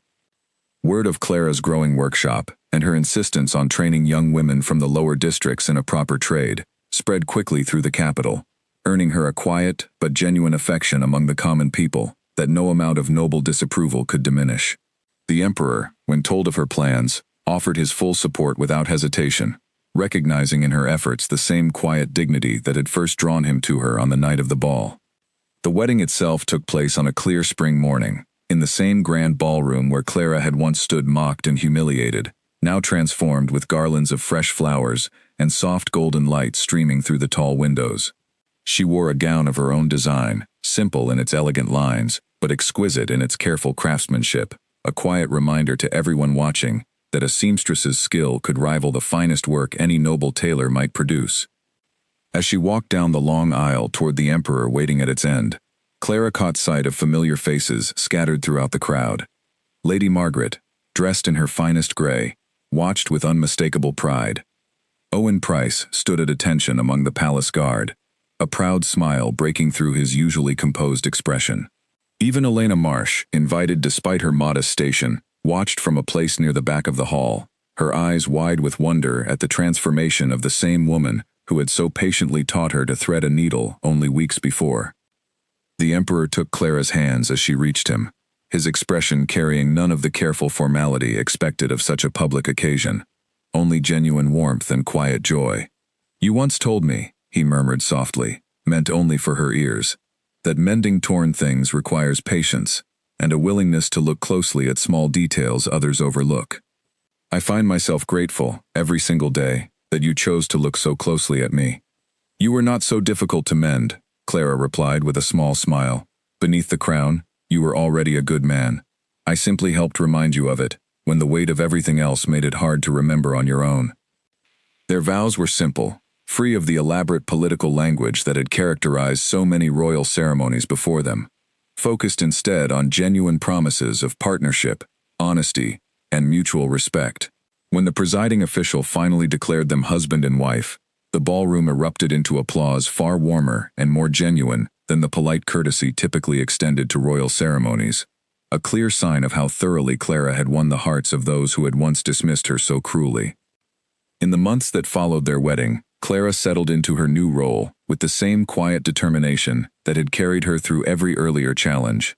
Word of Clara's growing workshop, and her insistence on training young women from the lower districts in a proper trade, spread quickly through the capital, earning her a quiet but genuine affection among the common people that no amount of noble disapproval could diminish. The emperor, when told of her plans, offered his full support without hesitation, recognizing in her efforts the same quiet dignity that had first drawn him to her on the night of the ball. The wedding itself took place on a clear spring morning, in the same grand ballroom where Clara had once stood mocked and humiliated, now transformed with garlands of fresh flowers and soft golden light streaming through the tall windows. She wore a gown of her own design, simple in its elegant lines, but exquisite in its careful craftsmanship, a quiet reminder to everyone watching that a seamstress's skill could rival the finest work any noble tailor might produce. As she walked down the long aisle toward the emperor waiting at its end, Clara caught sight of familiar faces scattered throughout the crowd. Lady Margaret, dressed in her finest gray, watched with unmistakable pride. Owen Price stood at attention among the palace guard, a proud smile breaking through his usually composed expression. Even Elena Marsh, invited despite her modest station, watched from a place near the back of the hall, her eyes wide with wonder at the transformation of the same woman who had so patiently taught her to thread a needle only weeks before. The emperor took Clara's hands as she reached him, his expression carrying none of the careful formality expected of such a public occasion, only genuine warmth and quiet joy. "You once told me," he murmured softly, meant only for her ears, "that mending torn things requires patience and a willingness to look closely at small details others overlook. I find myself grateful, every single day, that you chose to look so closely at me." "You were not so difficult to mend," Clara replied with a small smile. "Beneath the crown, You were already a good man. I simply helped remind you of it, when the weight of everything else made it hard to remember on your own." Their vows were simple, free of the elaborate political language that had characterized so many royal ceremonies before them, focused instead on genuine promises of partnership, honesty, and mutual respect. When the presiding official finally declared them husband and wife, the ballroom erupted into applause far warmer and more genuine than the polite courtesy typically extended to royal ceremonies, a clear sign of how thoroughly Clara had won the hearts of those who had once dismissed her so cruelly. In the months that followed their wedding, Clara settled into her new role with the same quiet determination that had carried her through every earlier challenge.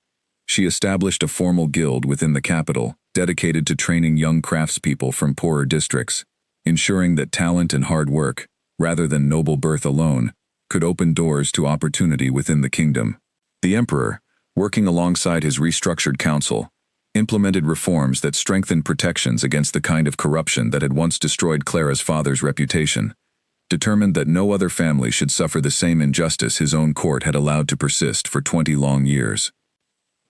She established a formal guild within the capital, dedicated to training young craftspeople from poorer districts, ensuring that talent and hard work, rather than noble birth alone, could open doors to opportunity within the kingdom. The emperor, working alongside his restructured council, implemented reforms that strengthened protections against the kind of corruption that had once destroyed Clara's father's reputation, determined that no other family should suffer the same injustice his own court had allowed to persist for 20 long years.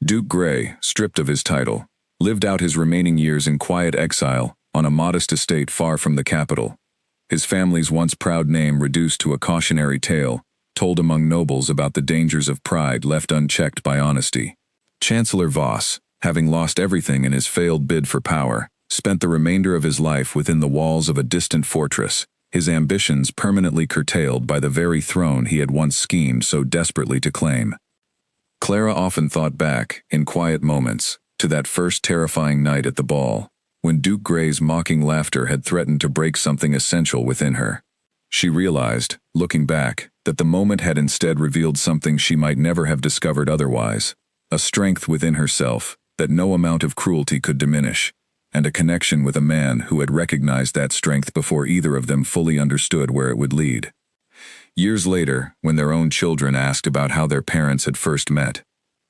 Duke Grey, stripped of his title, lived out his remaining years in quiet exile on a modest estate far from the capital, his family's once proud name reduced to a cautionary tale told among nobles about the dangers of pride left unchecked by honesty. Chancellor Voss, having lost everything in his failed bid for power, spent the remainder of his life within the walls of a distant fortress, his ambitions permanently curtailed by the very throne he had once schemed so desperately to claim. Clara often thought back, in quiet moments, to that first terrifying night at the ball, when Duke Grey's mocking laughter had threatened to break something essential within her. She realized, looking back, that the moment had instead revealed something she might never have discovered otherwise, a strength within herself that no amount of cruelty could diminish, and a connection with a man who had recognized that strength before either of them fully understood where it would lead. Years later, when their own children asked about how their parents had first met,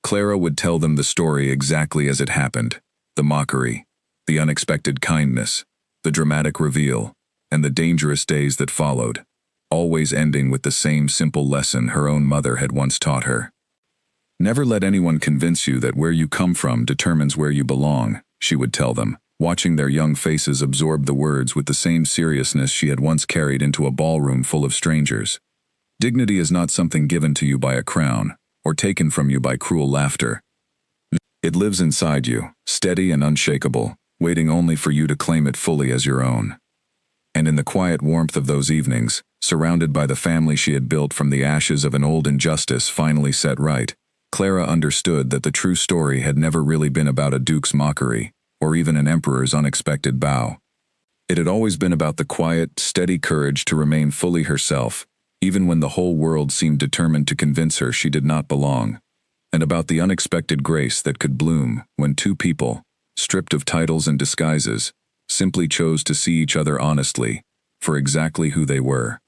Clara would tell them the story exactly as it happened: the mockery, the unexpected kindness, the dramatic reveal, and the dangerous days that followed, always ending with the same simple lesson her own mother had once taught her. "Never let anyone convince you that where you come from determines where you belong," she would tell them, watching their young faces absorb the words with the same seriousness she had once carried into a ballroom full of strangers. "Dignity is not something given to you by a crown, or taken from you by cruel laughter. It lives inside you, steady and unshakable, waiting only for you to claim it fully as your own." And in the quiet warmth of those evenings, surrounded by the family she had built from the ashes of an old injustice finally set right, Clara understood that the true story had never really been about a duke's mockery, or even an emperor's unexpected bow. It had always been about the quiet, steady courage to remain fully herself, even when the whole world seemed determined to convince her she did not belong, and about the unexpected grace that could bloom when two people, stripped of titles and disguises, simply chose to see each other honestly, for exactly who they were.